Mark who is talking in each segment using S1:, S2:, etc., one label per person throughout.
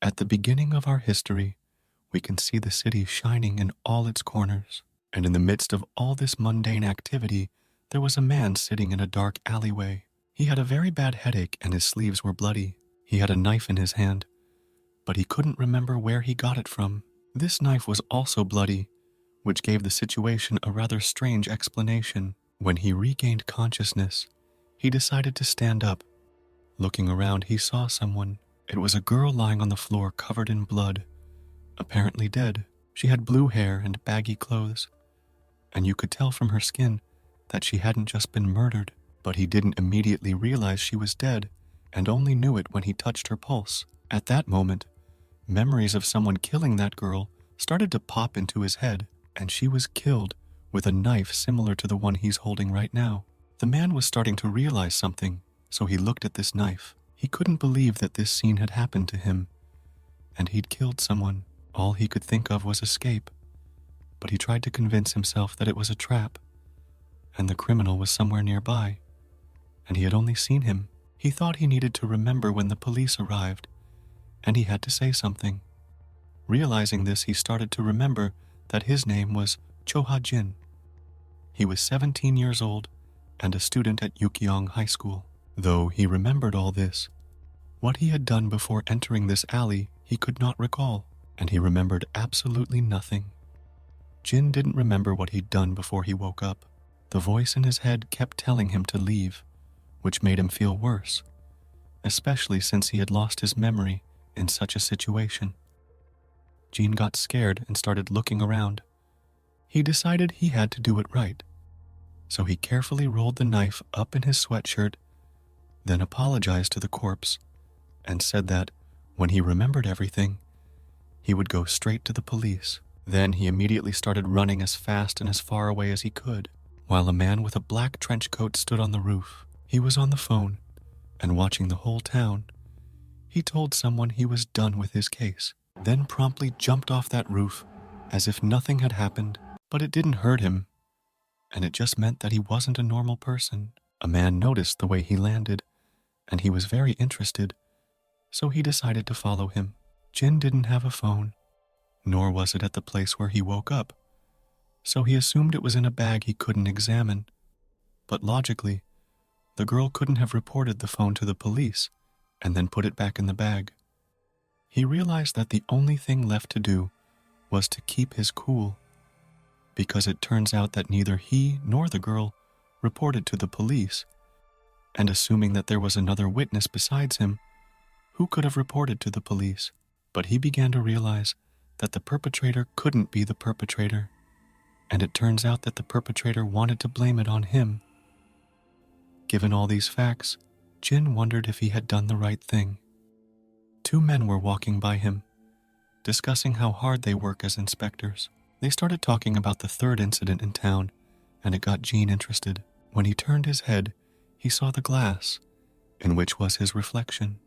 S1: At the beginning of our history, we can see the city shining in all its corners. And in the midst of all this mundane activity, there was a man sitting in a dark alleyway. He had a very bad headache and his sleeves were bloody. He had a knife in his hand, but he couldn't remember where he got it from. This knife was also bloody, which gave the situation a rather strange explanation. When he regained consciousness, he decided to stand up. Looking around, he saw someone. It was a girl lying on the floor covered in blood, apparently dead. She had blue hair and baggy clothes, and you could tell from her skin that she hadn't just been murdered. But he didn't immediately realize she was dead and only knew it when he touched her pulse. At that moment, memories of someone killing that girl started to pop into his head, and she was killed with a knife similar to the one he's holding right now. The man was starting to realize something, so he looked at this knife. He couldn't believe that this scene had happened to him, and he'd killed someone. All he could think of was escape, but he tried to convince himself that it was a trap, and the criminal was somewhere nearby, and he had only seen him. He thought he needed to remember when the police arrived, and he had to say something. Realizing this, he started to remember that his name was Choha Jin. He was 17 years old and a student at Yukyong High School. Though he remembered all this, what he had done before entering this alley he could not recall, and he remembered absolutely nothing. Jin didn't remember what he'd done before he woke up. The voice in his head kept telling him to leave, which made him feel worse, especially since he had lost his memory in such a situation. Jin got scared and started looking around. He decided he had to do it right, so he carefully rolled the knife up in his sweatshirt, then apologized to the corpse and said that when he remembered everything, he would go straight to the police. Then he immediately started running as fast and as far away as he could, while a man with a black trench coat stood on the roof. He was on the phone and watching the whole town. He told someone he was done with his case, then promptly jumped off that roof as if nothing had happened. But it didn't hurt him, and it just meant that he wasn't a normal person. A man noticed the way he landed, and he was very interested, so he decided to follow him. Jin didn't have a phone, nor was it at the place where he woke up, so he assumed it was in a bag he couldn't examine. But logically, the girl couldn't have reported the phone to the police and then put it back in the bag. He realized that the only thing left to do was to keep his cool, because it turns out that neither he nor the girl reported to the police, and assuming that there was another witness besides him, who could have reported to the police? But he began to realize that the perpetrator couldn't be the perpetrator, and it turns out that the perpetrator wanted to blame it on him. Given all these facts, Jin wondered if he had done the right thing. Two men were walking by him, discussing how hard they work as inspectors. They started talking about the third incident in town, and it got Jin interested. When he turned his head, he saw the glass, in which was his reflection,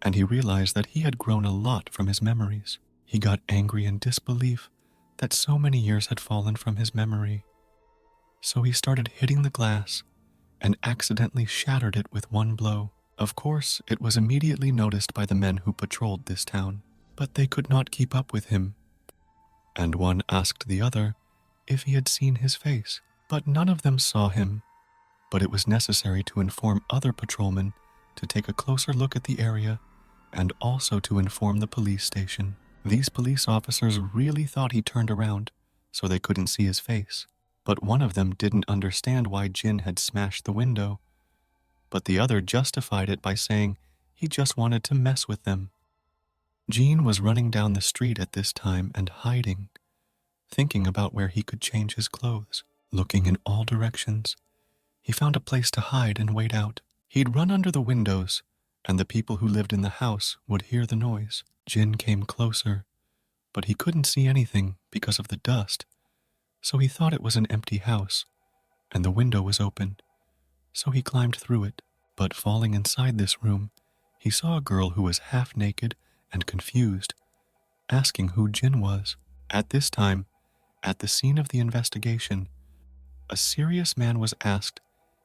S1: and he realized that he had grown a lot from his memories. He got angry in disbelief that so many years had fallen from his memory. So he started hitting the glass and accidentally shattered it with one blow. Of course, it was immediately noticed by the men who patrolled this town, but they could not keep up with him, and one asked the other if he had seen his face, but none of them saw him. But it was necessary to inform other patrolmen to take a closer look at the area and also to inform the police station. These police officers really thought he turned around so they couldn't see his face, but one of them didn't understand why Jin had smashed the window, but the other justified it by saying he just wanted to mess with them. Jin was running down the street at this time and hiding, thinking about where he could change his clothes. Looking in all directions, he found a place to hide and wait out. He'd run under the windows, and the people who lived in the house would hear the noise. Jin came closer, but he couldn't see anything because of the dust, so he thought it was an empty house, and the window was open, so he climbed through it. But falling inside this room, he saw a girl who was half naked and confused, asking who Jin was. At this time, at the scene of the investigation, a serious man was asked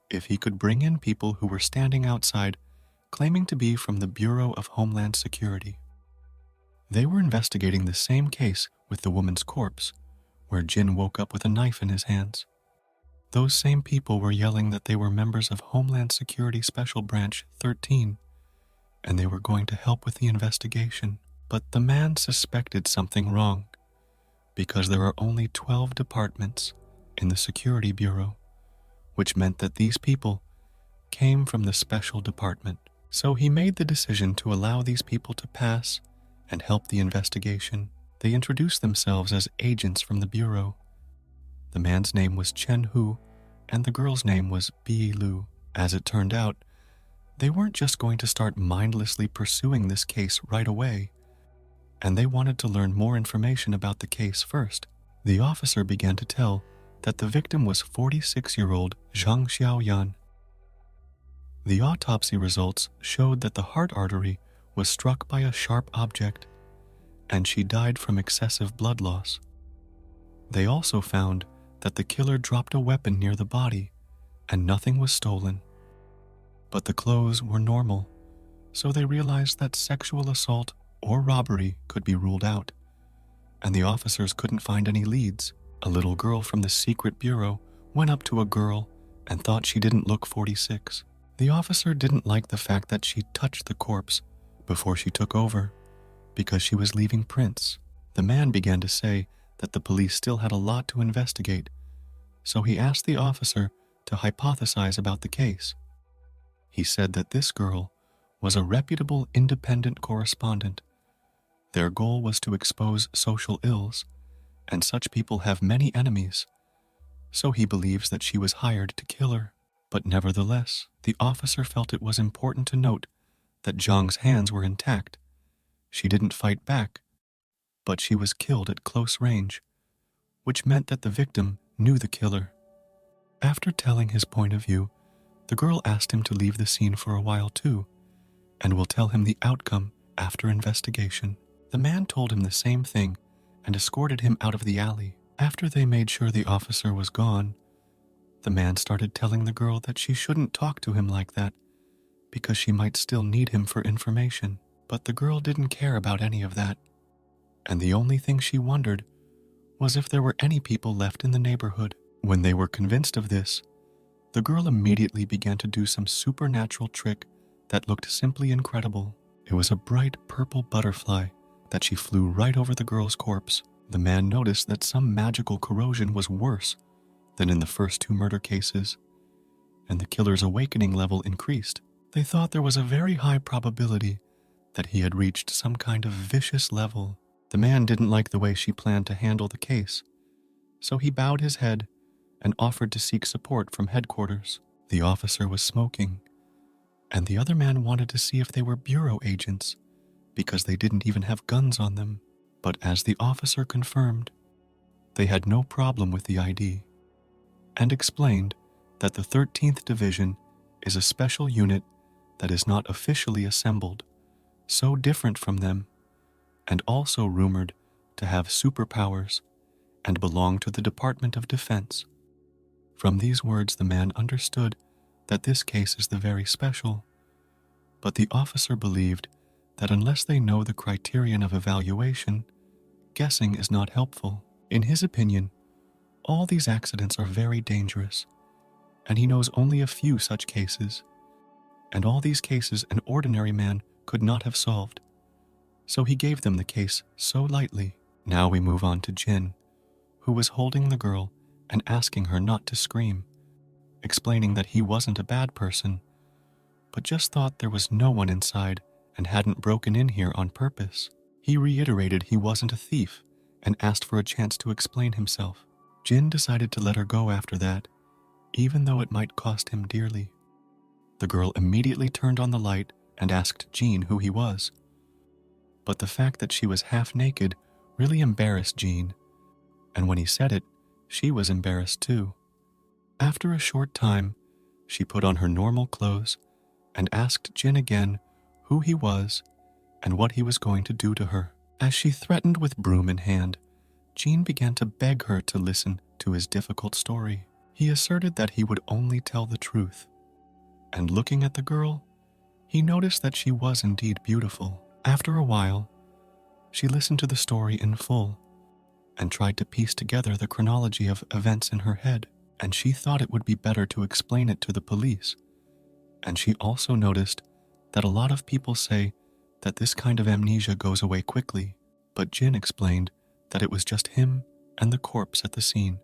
S1: if he could bring in people who were standing outside claiming to be from the Bureau of Homeland Security. They were investigating the same case with the woman's corpse, where Jin woke up with a knife in his hands. Those same people were yelling that they were members of Homeland Security Special Branch 13, and they were going to help with the investigation. But the man suspected something wrong, because there are only 12 departments in the Security Bureau, which meant that these people came from the special department. So he made the decision to allow these people to pass and help the investigation. They introduced themselves as agents from the Bureau. The man's name was Chen Hu, and the girl's name was Bi Lu. As it turned out, they weren't just going to start mindlessly pursuing this case right away, and they wanted to learn more information about the case first. The officer began to tell that the victim was 46-year-old Zhang Xiaoyan. The autopsy results showed that the heart artery was struck by a sharp object, and she died from excessive blood loss. They also found that the killer dropped a weapon near the body, and nothing was stolen. But the clothes were normal, so they realized that sexual assault or robbery could be ruled out, and the officers couldn't find any leads. A little girl from the secret bureau went up to a girl and thought she didn't look 46. The officer didn't like the fact that she touched the corpse before she took over, because she was leaving prints. The man began to say that the police still had a lot to investigate, so he asked the officer to hypothesize about the case. He said that this girl was a reputable independent correspondent. Their goal was to expose social ills, and such people have many enemies, so he believes that she was hired to kill her. But nevertheless, the officer felt it was important to note that Zhang's hands were intact. She didn't fight back, but she was killed at close range, which meant that the victim knew the killer. After telling his point of view, the girl asked him to leave the scene for a while too, and will tell him the outcome after investigation. The man told him the same thing and escorted him out of the alley. After they made sure the officer was gone, the man started telling the girl that she shouldn't talk to him like that because she might still need him for information. But the girl didn't care about any of that, and the only thing she wondered was if there were any people left in the neighborhood. When they were convinced of this, the girl immediately began to do some supernatural trick that looked simply incredible. It was a bright purple butterfly that she flew right over the girl's corpse. The man noticed that some magical corrosion was worse than in the first two murder cases, and the killer's awakening level increased. They thought there was a very high probability that he had reached some kind of vicious level. The man didn't like the way she planned to handle the case, so he bowed his head and offered to seek support from headquarters. The officer was smoking, and the other man wanted to see if they were bureau agents, because they didn't even have guns on them. But as the officer confirmed, they had no problem with the ID, and explained that the 13th Division is a special unit that is not officially assembled, so different from them, and also rumored to have superpowers and belong to the Department of Defense. From these words, the man understood that this case is the very special, but the officer believed that unless they know the criterion of evaluation, guessing is not helpful. In his opinion, all these accidents are very dangerous, and he knows only a few such cases, and all these cases an ordinary man could not have solved. So he gave them the case so lightly. Now we move on to Jin, who was holding the girl and asking her not to scream, explaining that he wasn't a bad person, but just thought there was no one inside and hadn't broken in here on purpose. He reiterated he wasn't a thief and asked for a chance to explain himself. Jin decided to let her go after that, even though it might cost him dearly. The girl immediately turned on the light and asked Jean who he was. But the fact that she was half naked really embarrassed Jean, and when he said it, she was embarrassed too. After a short time, she put on her normal clothes and asked Jin again who he was and what he was going to do to her. As she threatened with broom in hand, Jean began to beg her to listen to his difficult story. He asserted that he would only tell the truth, and looking at the girl, he noticed that she was indeed beautiful. After a while, She listened to the story in full and tried to piece together the chronology of events in her head, and she thought it would be better to explain it to the police. And she also noticed that a lot of people say that this kind of amnesia goes away quickly, but Jin explained that it was just him and the corpse at the scene.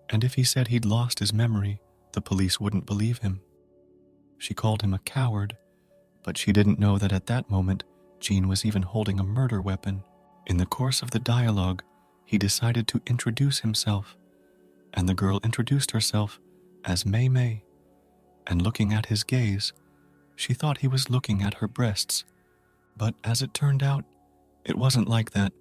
S1: And if he said he'd lost his memory, the police wouldn't believe him. She called him a coward, but she didn't know that at that moment, Jin was even holding a murder weapon. In the course of the dialogue, he decided to introduce himself, and the girl introduced herself as Mei Mei, and looking at his gaze, she thought he was looking at her breasts, but as it turned out, it wasn't like that,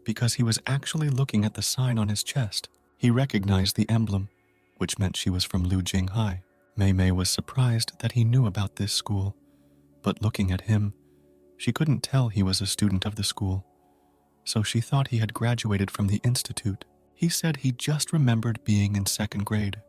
S1: because he was actually looking at the sign on his chest. He recognized the emblem, which meant she was from Lujing High. Mei Mei was surprised that he knew about this school, but looking at him, she couldn't tell he was a student of the school, so she thought he had graduated from the institute. He said he just remembered being in second grade,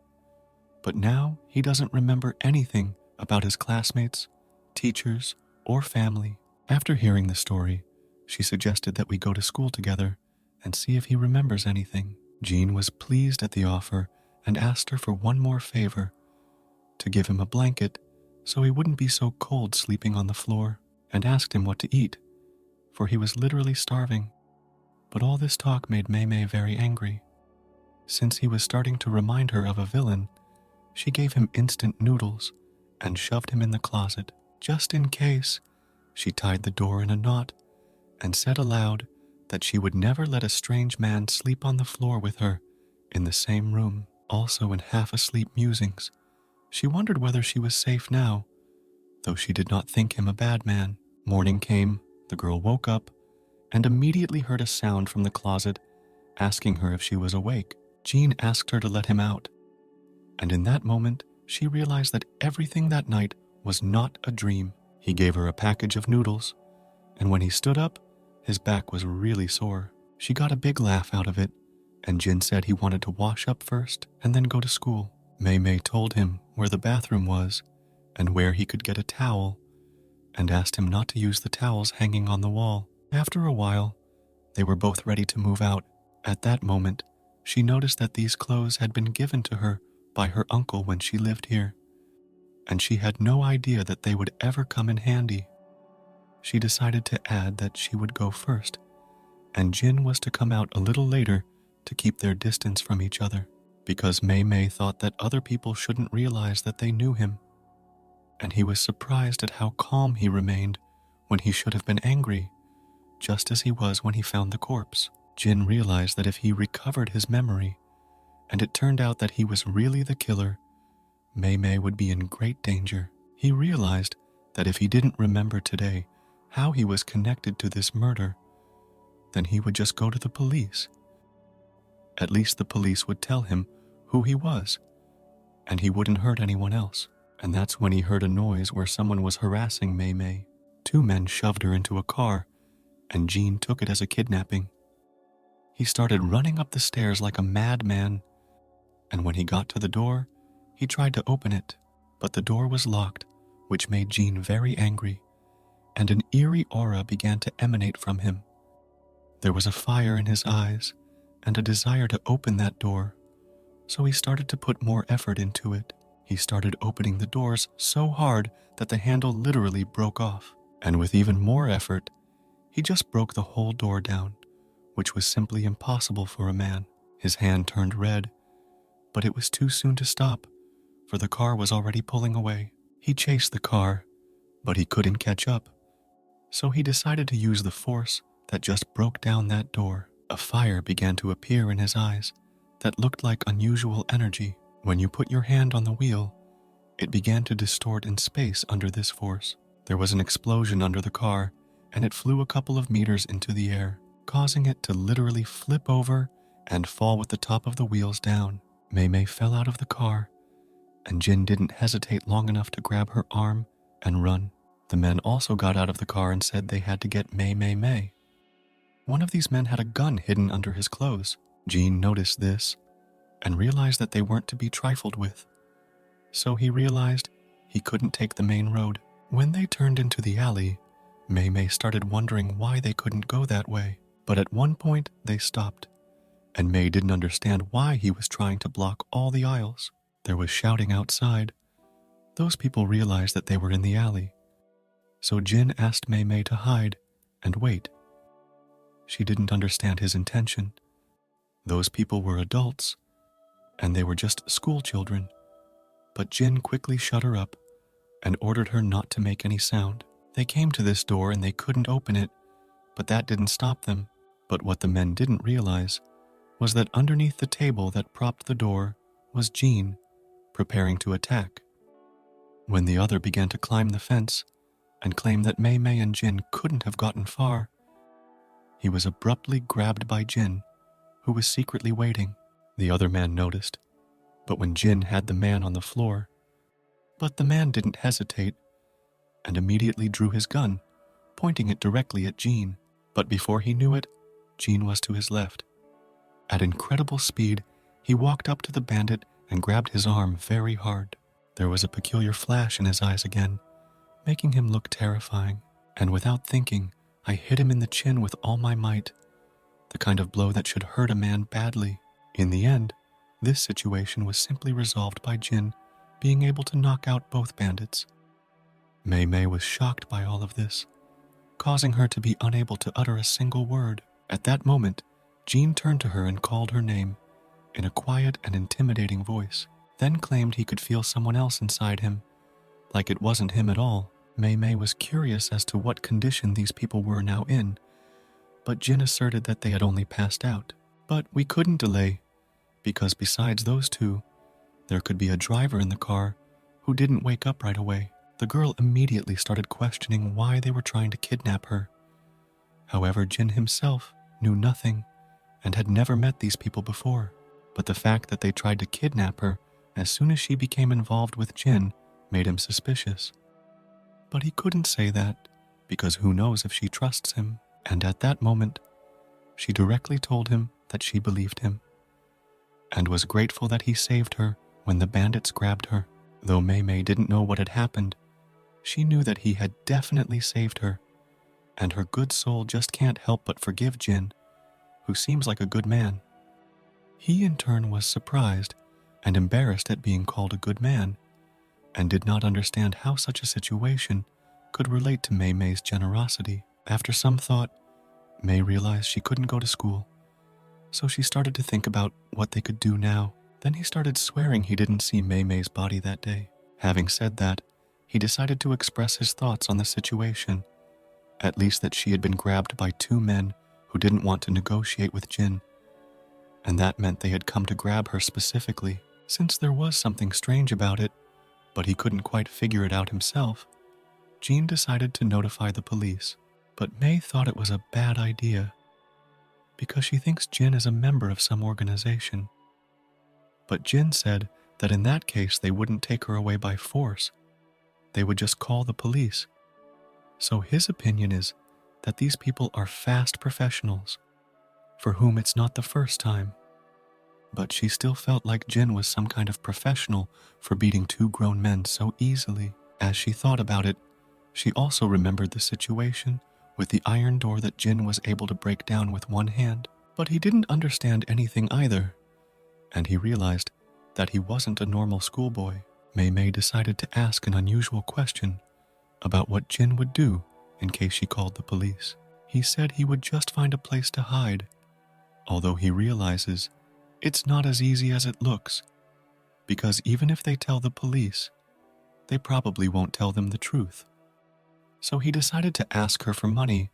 S1: but now he doesn't remember anything about his classmates, teachers, or family. After hearing the story, she suggested that we go to school together and see if he remembers anything. Jean was pleased at the offer and asked her for one more favor, to give him a blanket so he wouldn't be so cold sleeping on the floor, and asked him what to eat, for he was literally starving. But all this talk made Mei Mei very angry. Since he was starting to remind her of a villain, she gave him instant noodles and shoved him in the closet. Just in case, she tied the door in a knot and said aloud that she would never let a strange man sleep on the floor with her in the same room. Also in half-asleep musings, she wondered whether she was safe now, though she did not think him a bad man. Morning came, the girl woke up, and immediately heard a sound from the closet asking her if she was awake. Jean asked her to let him out, and in that moment, she realized that everything that night was not a dream. He gave her a package of noodles, and when he stood up, his back was really sore. She got a big laugh out of it, and Jin said he wanted to wash up first and then go to school. Mei Mei told him where the bathroom was and where he could get a towel, and asked him not to use the towels hanging on the wall. After a while, they were both ready to move out. At that moment, she noticed that these clothes had been given to her by her uncle when she lived here, and she had no idea that they would ever come in handy. She decided to add that she would go first, and Jin was to come out a little later to keep their distance from each other, because Mei Mei thought that other people shouldn't realize that they knew him, and he was surprised at how calm he remained when he should have been angry, just as he was when he found the corpse. Jin realized that if he recovered his memory, and it turned out that he was really the killer, Mei Mei would be in great danger. He realized that if he didn't remember today how he was connected to this murder, then he would just go to the police. At least the police would tell him who he was, and he wouldn't hurt anyone else. And that's when he heard a noise where someone was harassing Mei Mei. 2 men shoved her into a car, and Jean took it as a kidnapping. He started running up the stairs like a madman, and when he got to the door, he tried to open it, but the door was locked, which made Jean very angry, and an eerie aura began to emanate from him. There was a fire in his eyes and a desire to open that door, so he started to put more effort into it. He started opening the doors so hard that the handle literally broke off, and with even more effort, he just broke the whole door down, which was simply impossible for a man. His hand turned red, but it was too soon to stop, for the car was already pulling away. He chased the car, but he couldn't catch up, so he decided to use the force that just broke down that door. A fire began to appear in his eyes that looked like unusual energy. When you put your hand on the wheel, it began to distort in space under this force. There was an explosion under the car, and it flew a couple of meters into the air, causing it to literally flip over and fall with the top of the wheels down. Mei Mei fell out of the car, and Jin didn't hesitate long enough to grab her arm and run. The men also got out of the car and said they had to get Mei. One of these men had a gun hidden under his clothes. Jean noticed this and realized that they weren't to be trifled with, so he realized he couldn't take the main road. When they turned into the alley, Mei Mei started wondering why they couldn't go that way, but at one point they stopped, and Mei didn't understand why he was trying to block all the aisles. There was shouting outside. Those people realized that they were in the alley, so Jin asked Mei Mei to hide and wait. She didn't understand his intention. Those people were adults, and they were just school children, but Jin quickly shut her up and ordered her not to make any sound. They came to this door and they couldn't open it, but that didn't stop them. But what the men didn't realize was that underneath the table that propped the door was Jean, preparing to attack. When the other began to climb the fence and claim that Mei Mei and Jin couldn't have gotten far, he was abruptly grabbed by Jin, who was secretly waiting. The other man noticed, but when Jin had the man on the floor, but the man didn't hesitate and immediately drew his gun, pointing it directly at Jean. But before he knew it, Jean was to his left. At incredible speed, he walked up to the bandit and grabbed his arm very hard. There was a peculiar flash in his eyes again, making him look terrifying, and without thinking, I hit him in the chin with all my might, the kind of blow that should hurt a man badly. In the end, this situation was simply resolved by Jin being able to knock out both bandits. Mei Mei was shocked by all of this, causing her to be unable to utter a single word. At that moment, Jean turned to her and called her name in a quiet and intimidating voice, then claimed he could feel someone else inside him, like it wasn't him at all. Mei Mei was curious as to what condition these people were now in, but Jin asserted that they had only passed out. But we couldn't delay, because besides those two, there could be a driver in the car who didn't wake up right away. The girl immediately started questioning why they were trying to kidnap her. However, Jin himself knew nothing and had never met these people before. But the fact that they tried to kidnap her as soon as she became involved with Jin made him suspicious. But he couldn't say that, because who knows if she trusts him. And at that moment, she directly told him that she believed him, and was grateful that he saved her when the bandits grabbed her. Though Mei Mei didn't know what had happened, she knew that he had definitely saved her, and her good soul just can't help but forgive Jin, who seems like a good man. He in turn was surprised and embarrassed at being called a good man, and did not understand how such a situation could relate to Mei Mei's generosity. After some thought, Mei realized she couldn't go to school, so she started to think about what they could do now. Then he started swearing he didn't see Mei Mei's body that day. Having said that, he decided to express his thoughts on the situation, at least that she had been grabbed by two men who didn't want to negotiate with Jin, and that meant they had come to grab her specifically. Since there was something strange about it, but he couldn't quite figure it out himself, Jean decided to notify the police. But Mei thought it was a bad idea, because she thinks Jin is a member of some organization. But Jin said that in that case they wouldn't take her away by force, they would just call the police. So his opinion is that these people are fast professionals, for whom it's not the first time. But she still felt like Jin was some kind of professional for beating two grown men so easily. As she thought about it, she also remembered the situation with the iron door that Jin was able to break down with one hand. But he didn't understand anything either, and he realized that he wasn't a normal schoolboy. Mei Mei decided to ask an unusual question about what Jin would do in case she called the police. He said he would just find a place to hide, although he realizes it's not as easy as it looks, because even if they tell the police, they probably won't tell them the truth. So he decided to ask her for money,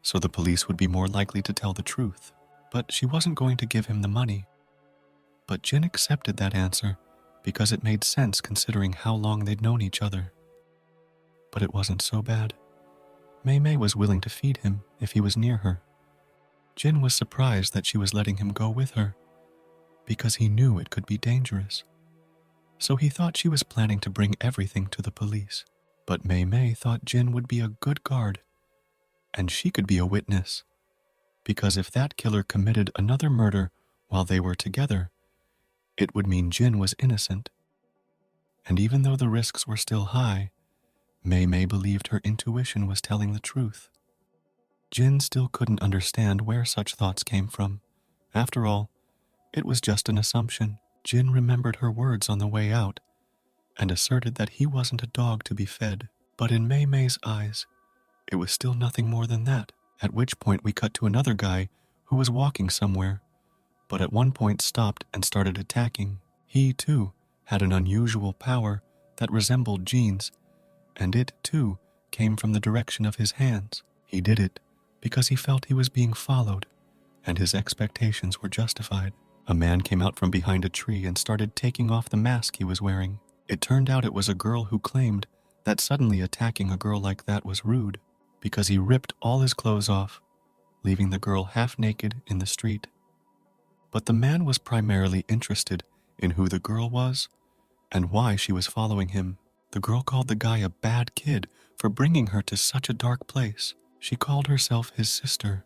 S1: so the police would be more likely to tell the truth. But she wasn't going to give him the money. But Jin accepted that answer because it made sense considering how long they'd known each other. But it wasn't so bad. Mei Mei was willing to feed him if he was near her. Jin was surprised that she was letting him go with her, because he knew it could be dangerous. So he thought she was planning to bring everything to the police. But Mei Mei thought Jin would be a good guard, and she could be a witness, because if that killer committed another murder while they were together, it would mean Jin was innocent. And even though the risks were still high, Mei Mei believed her intuition was telling the truth. Jin still couldn't understand where such thoughts came from. After all, it was just an assumption. Jin remembered her words on the way out and asserted that he wasn't a dog to be fed. But in Mei Mei's eyes, it was still nothing more than that. At which point we cut to another guy who was walking somewhere, but at one point stopped and started attacking. He, too, had an unusual power that resembled Jin's, and it, too, came from the direction of his hands. He did it because he felt he was being followed, and his expectations were justified. A man came out from behind a tree and started taking off the mask he was wearing. It turned out it was a girl who claimed that suddenly attacking a girl like that was rude, because he ripped all his clothes off, leaving the girl half naked in the street. But the man was primarily interested in who the girl was and why she was following him. The girl called the guy a bad kid for bringing her to such a dark place. She called herself his sister,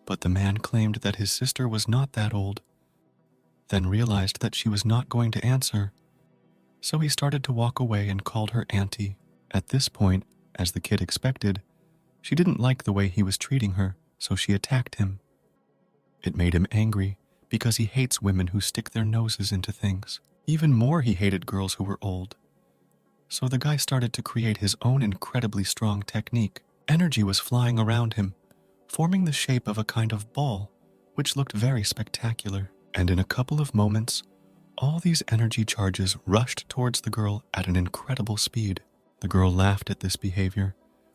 S1: but the man claimed that his sister was not that old, then realized that she was not going to answer, so he started to walk away and called her auntie. At this point, as the kid expected, she didn't like the way he was treating her, so she attacked him. It made him angry because he hates women who stick their noses into things. Even more, he hated girls who were old. So the guy started to create his own incredibly strong technique. Energy was flying around him, forming the shape of a kind of ball, which looked very spectacular. And in a couple of moments, all these energy charges rushed towards the girl at an incredible speed. The girl laughed at this behavior,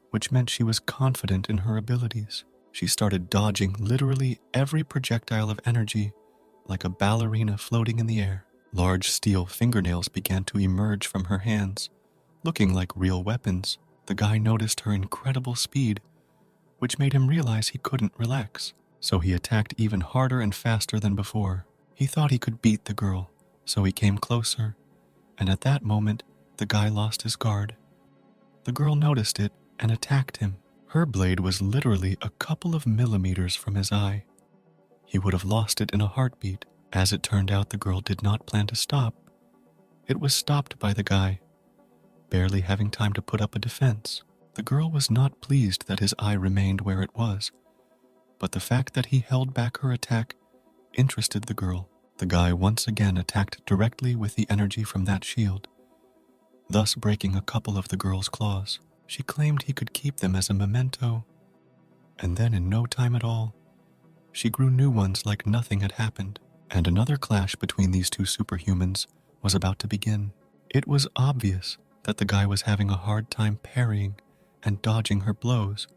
S1: which meant she was confident in her abilities. She started dodging literally every projectile of energy, like a ballerina floating in the air. Large steel fingernails began to emerge from her hands, looking like real weapons. The guy noticed her incredible speed, which made him realize he couldn't relax, so he attacked even harder and faster than before. He thought he could beat the girl, so he came closer, and at that moment, the guy lost his guard. The girl noticed it and attacked him. Her blade was literally a couple of millimeters from his eye. He would have lost it in a heartbeat. As it turned out, the girl did not plan to stop. It was stopped by the guy, barely having time to put up a defense. The girl was not pleased that his eye remained where it was, but the fact that he held back her attack interested the girl. The guy once again attacked directly with the energy from that shield, thus breaking a couple of the girl's claws. She claimed he could keep them as a memento, and then in no time at all, she grew new ones like nothing had happened, and another clash between these two superhumans was about to begin. It was obvious that the guy was having a hard time parrying and dodging her blows,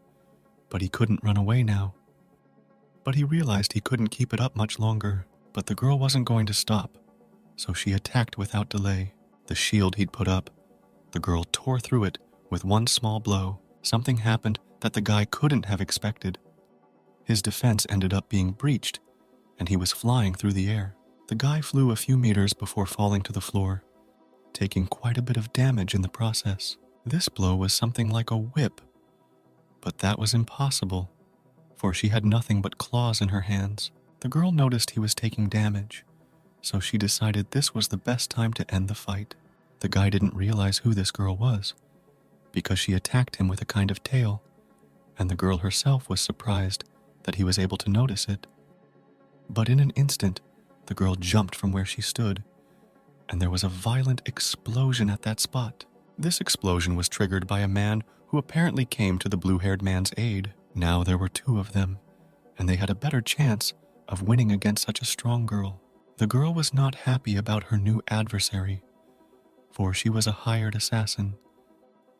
S1: but he couldn't run away now. But he realized he couldn't keep it up much longer. But the girl wasn't going to stop, so she attacked without delay. The shield he'd put up, the girl tore through it with one small blow. Something happened that the guy couldn't have expected. His defense ended up being breached, and he was flying through the air. The guy flew a few meters before falling to the floor, taking quite a bit of damage in the process. This blow was something like a whip, but that was impossible, for she had nothing but claws in her hands. The girl noticed he was taking damage, so she decided this was the best time to end the fight. The guy didn't realize who this girl was, because she attacked him with a kind of tail, and the girl herself was surprised that he was able to notice it. But in an instant, the girl jumped from where she stood, and there was a violent explosion at that spot. This explosion was triggered by a man who apparently came to the blue-haired man's aid. Now there were two of them, and they had a better chance of winning against such a strong girl. The girl was not happy about her new adversary, for she was a hired assassin,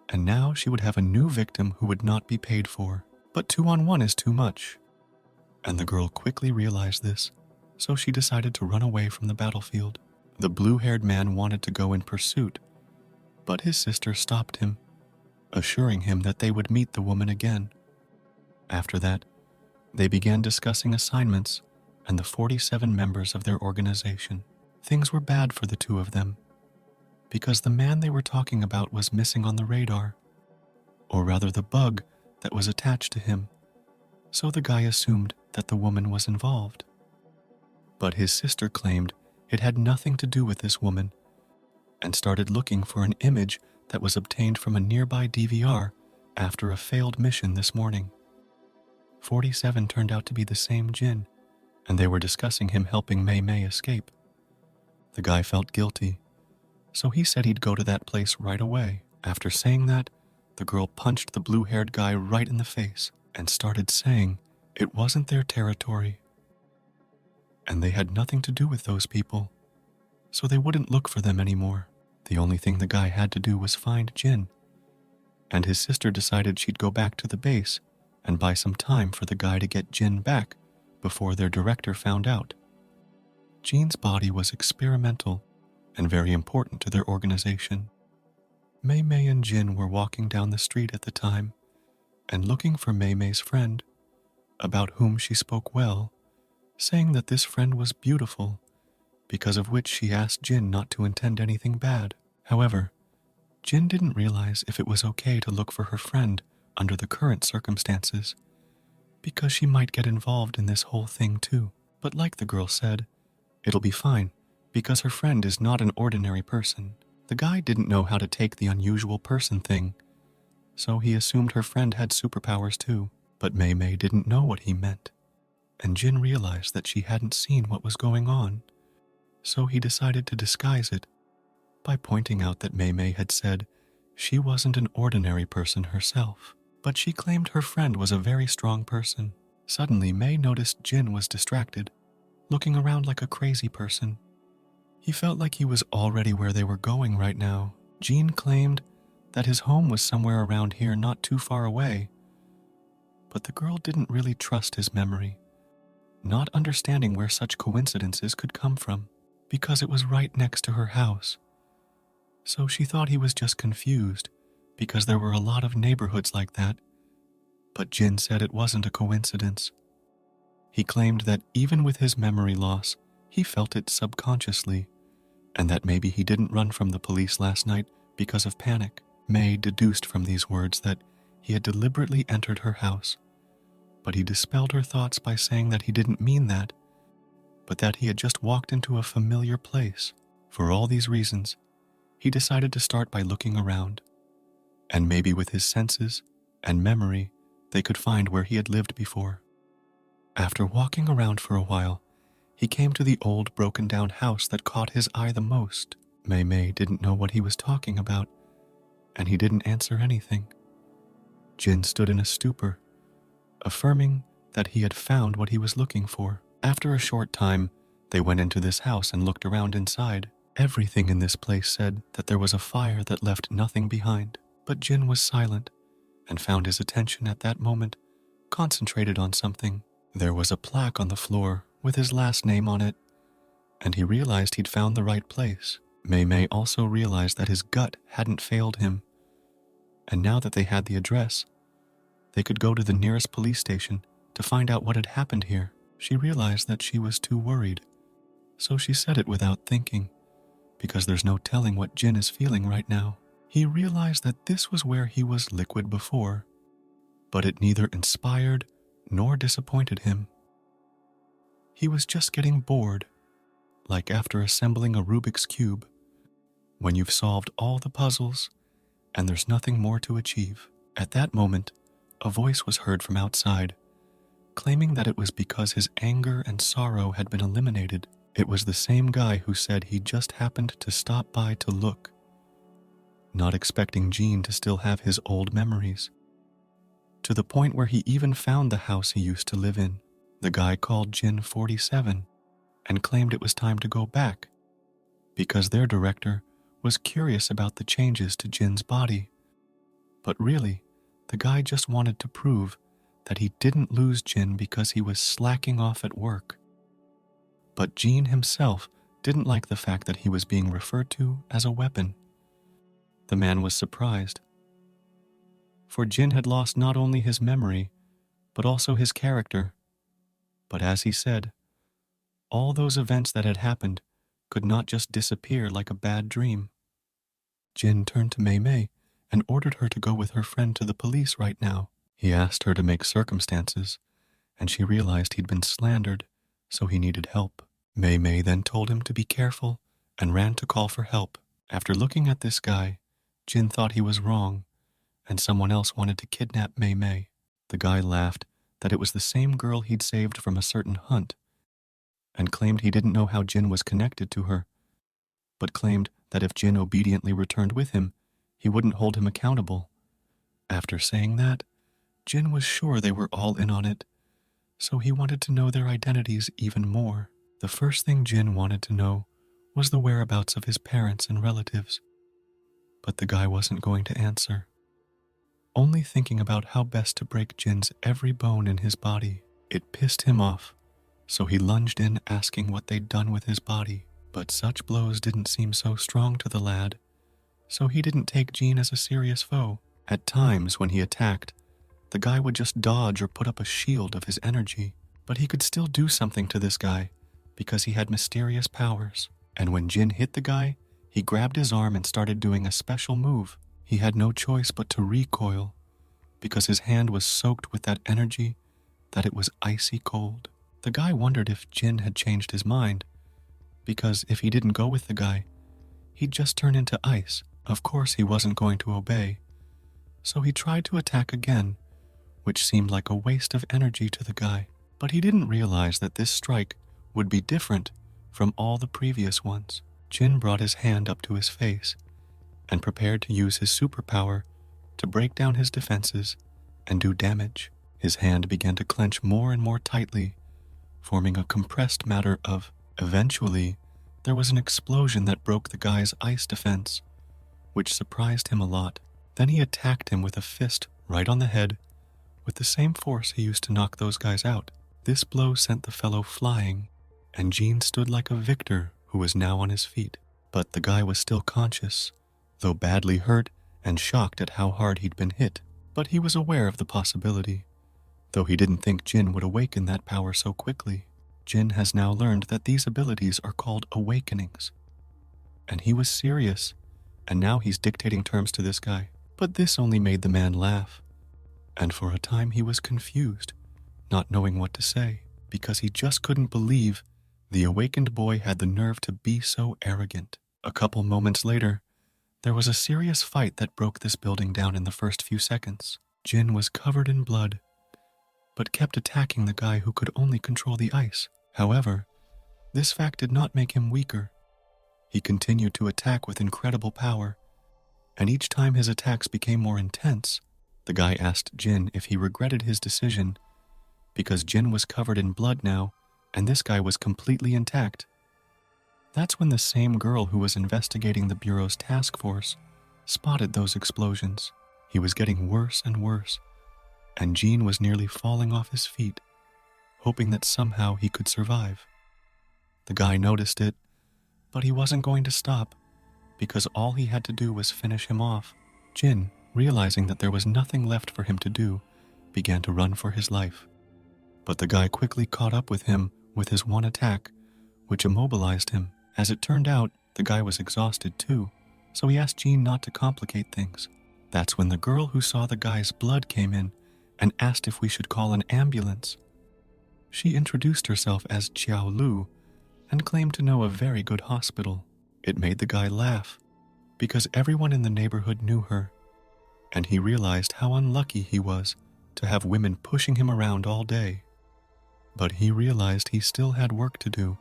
S1: and now she would have a new victim who would not be paid for. But 2-on-1 is too much, and the girl quickly realized this, so she decided to run away from the battlefield. The blue-haired man wanted to go in pursuit, but his sister stopped him, assuring him that they would meet the woman again. After that, they began discussing assignments and the 47 members of their organization. Things were bad for the two of them, because the man they were talking about was missing on the radar, or rather the bug that was attached to him, so the guy assumed that the woman was involved. But his sister claimed it had nothing to do with this woman, and started looking for an image that was obtained from a nearby DVR after a failed mission this morning. 47 turned out to be the same Jin, and they were discussing him helping Mei Mei escape. The guy felt guilty, so he said he'd go to that place right away. After saying that, the girl punched the blue-haired guy right in the face and started saying it wasn't their territory, and they had nothing to do with those people, so they wouldn't look for them anymore. The only thing the guy had to do was find Jin, and his sister decided she'd go back to the base and buy some time for the guy to get Jin back before their director found out. Jin's body was experimental and very important to their organization. Mei Mei and Jin were walking down the street at the time and looking for Mei Mei's friend, about whom she spoke well, saying that this friend was beautiful, because of which she asked Jin not to intend anything bad. However, Jin didn't realize if it was okay to look for her friend under the current circumstances, because she might get involved in this whole thing too. But like the girl said, it'll be fine, because her friend is not an ordinary person. The guy didn't know how to take the unusual person thing, so he assumed her friend had superpowers too. But Mei Mei didn't know what he meant, and Jin realized that she hadn't seen what was going on, so he decided to disguise it by pointing out that Mei Mei had said she wasn't an ordinary person herself, but she claimed her friend was a very strong person. Suddenly, Mei noticed Jin was distracted, looking around like a crazy person. He felt like he was already where they were going right now. Jin claimed that his home was somewhere around here not too far away, but the girl didn't really trust his memory, not understanding where such coincidences could come from, because it was right next to her house. So she thought he was just confused, because there were a lot of neighborhoods like that, but Jin said it wasn't a coincidence. He claimed that even with his memory loss, he felt it subconsciously, and that maybe he didn't run from the police last night because of panic. Mei deduced from these words that he had deliberately entered her house, but he dispelled her thoughts by saying that he didn't mean that, but that he had just walked into a familiar place. For all these reasons, he decided to start by looking around, and maybe with his senses and memory, they could find where he had lived before. After walking around for a while, he came to the old broken-down house that caught his eye the most. Mei Mei didn't know what he was talking about, and he didn't answer anything. Jin stood in a stupor, affirming that he had found what he was looking for. After a short time, they went into this house and looked around inside. Everything in this place said that there was a fire that left nothing behind, but Jin was silent and found his attention at that moment concentrated on something. There was a plaque on the floor with his last name on it, and he realized he'd found the right place. Mei Mei also realized that his gut hadn't failed him, and now that they had the address, they could go to the nearest police station to find out what had happened here. She realized that she was too worried, so she said it without thinking, because there's no telling what Jin is feeling right now. He realized that this was where he was liquid before, but it neither inspired nor disappointed him. He was just getting bored, like after assembling a Rubik's Cube, when you've solved all the puzzles and there's nothing more to achieve. At that moment, a voice was heard from outside, claiming that it was because his anger and sorrow had been eliminated. It was the same guy who said he just happened to stop by to look, not expecting Jin to still have his old memories, to the point where he even found the house he used to live in. The guy called Jin 47 and claimed it was time to go back, because their director was curious about the changes to Jin's body. But really, the guy just wanted to prove that he didn't lose Jin because he was slacking off at work. But Jin himself didn't like the fact that he was being referred to as a weapon. The man was surprised, for Jin had lost not only his memory, but also his character. But as he said, all those events that had happened could not just disappear like a bad dream. Jin turned to Mei Mei and ordered her to go with her friend to the police right now. He asked her to make circumstances, and she realized he'd been slandered, so he needed help. Mei Mei then told him to be careful and ran to call for help. After looking at this guy, Jin thought he was wrong, and someone else wanted to kidnap Mei Mei. The guy laughed that it was the same girl he'd saved from a certain hunt, and claimed he didn't know how Jin was connected to her, but claimed that if Jin obediently returned with him, he wouldn't hold him accountable. After saying that, Jin was sure they were all in on it, so he wanted to know their identities even more. The first thing Jin wanted to know was the whereabouts of his parents and relatives, but the guy wasn't going to answer, only thinking about how best to break Jin's every bone in his body. It pissed him off, so he lunged in asking what they'd done with his body, but such blows didn't seem so strong to the lad, so he didn't take Jin as a serious foe. At times when he attacked, the guy would just dodge or put up a shield of his energy, but he could still do something to this guy because he had mysterious powers. And when Jin hit the guy, he grabbed his arm and started doing a special move. He had no choice but to recoil because his hand was soaked with that energy that it was icy cold. The guy wondered if Jin had changed his mind, because if he didn't go with the guy, he'd just turn into ice. Of course he wasn't going to obey, so he tried to attack again, which seemed like a waste of energy to the guy. But he didn't realize that this strike would be different from all the previous ones. Jin brought his hand up to his face and prepared to use his superpower to break down his defenses and do damage. His hand began to clench more and more tightly, forming a compressed matter of. Eventually, there was an explosion that broke the guy's ice defense, which surprised him a lot. Then he attacked him with a fist right on the head, with the same force he used to knock those guys out. This blow sent the fellow flying, and Jin stood like a victor who was now on his feet. But the guy was still conscious, though badly hurt and shocked at how hard he'd been hit. But he was aware of the possibility, though he didn't think Jin would awaken that power so quickly. Jin has now learned that these abilities are called awakenings. And he was serious, and now he's dictating terms to this guy. But this only made the man laugh, and for a time he was confused, not knowing what to say, because he just couldn't believe the awakened boy had the nerve to be so arrogant. A couple moments later, there was a serious fight that broke this building down in the first few seconds. Jin was covered in blood, but kept attacking the guy who could only control the ice. However, this fact did not make him weaker. He continued to attack with incredible power, and each time his attacks became more intense. The guy asked Jin if he regretted his decision, because Jin was covered in blood now, and this guy was completely intact. That's when the same girl who was investigating the Bureau's task force spotted those explosions. He was getting worse and worse, and Jin was nearly falling off his feet, hoping that somehow he could survive. The guy noticed it, but he wasn't going to stop, because all he had to do was finish him off. Jin, realizing that there was nothing left for him to do, began to run for his life. But the guy quickly caught up with him with his one attack, which immobilized him. As it turned out, the guy was exhausted too, so he asked Jin not to complicate things. That's when the girl who saw the guy's blood came in and asked if we should call an ambulance. She introduced herself as Xiao Lu and claimed to know a very good hospital. It made the guy laugh, because everyone in the neighborhood knew her, and he realized how unlucky he was to have women pushing him around all day. But he realized he still had work to do,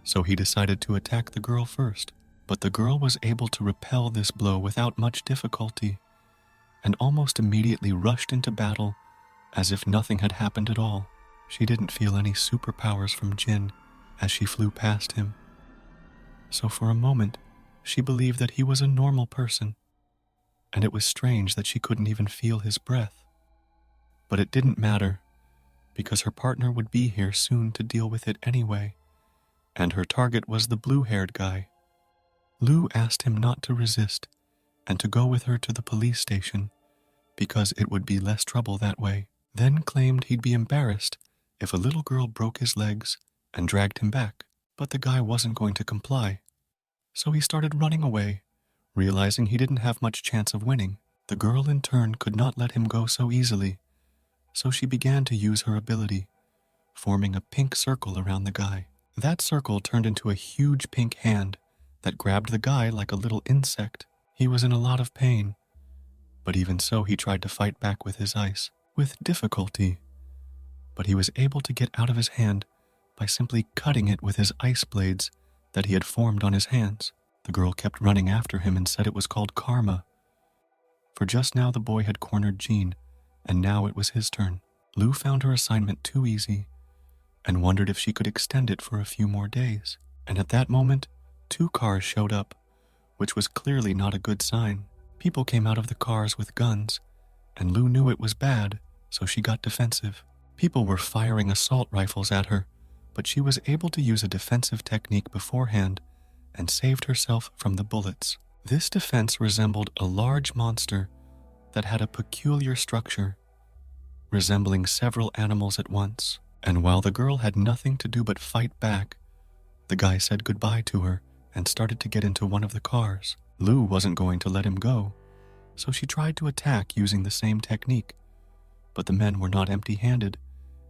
S1: so he decided to attack the girl first. But the girl was able to repel this blow without much difficulty, and almost immediately rushed into battle as if nothing had happened at all. She didn't feel any superpowers from Jin as she flew past him. So for a moment, she believed that he was a normal person, and it was strange that she couldn't even feel his breath. But it didn't matter, because her partner would be here soon to deal with it anyway, and her target was the blue-haired guy. Lu asked him not to resist and to go with her to the police station, because it would be less trouble that way, then claimed he'd be embarrassed if a little girl broke his legs and dragged him back. But the guy wasn't going to comply, so he started running away, realizing he didn't have much chance of winning. The girl in turn could not let him go so easily, so she began to use her ability, forming a pink circle around the guy. That circle turned into a huge pink hand that grabbed the guy like a little insect. He was in a lot of pain, but even so he tried to fight back with his ice, with difficulty, but he was able to get out of his hand by simply cutting it with his ice blades that he had formed on his hands. The girl kept running after him and said it was called karma, for just now the boy had cornered Jean, and now it was his turn. Lou found her assignment too easy and wondered if she could extend it for a few more days. And at that moment, 2 cars showed up, which was clearly not a good sign. People came out of the cars with guns, and Lou knew it was bad, so she got defensive. People were firing assault rifles at her, but she was able to use a defensive technique beforehand and saved herself from the bullets. This defense resembled a large monster that had a peculiar structure, resembling several animals at once. And while the girl had nothing to do but fight back, the guy said goodbye to her and started to get into one of the cars. Lou wasn't going to let him go, so she tried to attack using the same technique, but the men were not empty-handed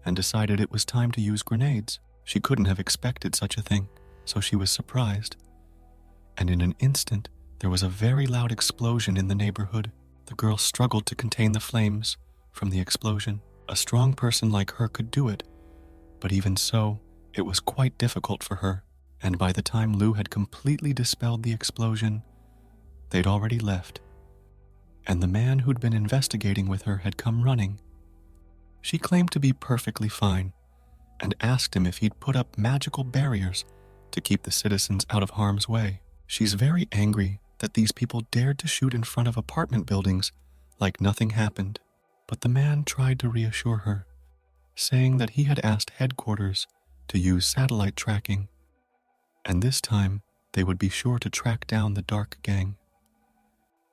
S1: and decided it was time to use grenades. She couldn't have expected such a thing, so she was surprised. And in an instant, there was a very loud explosion in the neighborhood. The girl struggled to contain the flames from the explosion. A strong person like her could do it, but even so, it was quite difficult for her, and by the time Lou had completely dispelled the explosion, they'd already left, and the man who'd been investigating with her had come running. She claimed to be perfectly fine, and asked him if he'd put up magical barriers to keep the citizens out of harm's way. She's very angry that these people dared to shoot in front of apartment buildings like nothing happened, but the man tried to reassure her, saying that he had asked headquarters to use satellite tracking, and this time they would be sure to track down the dark gang.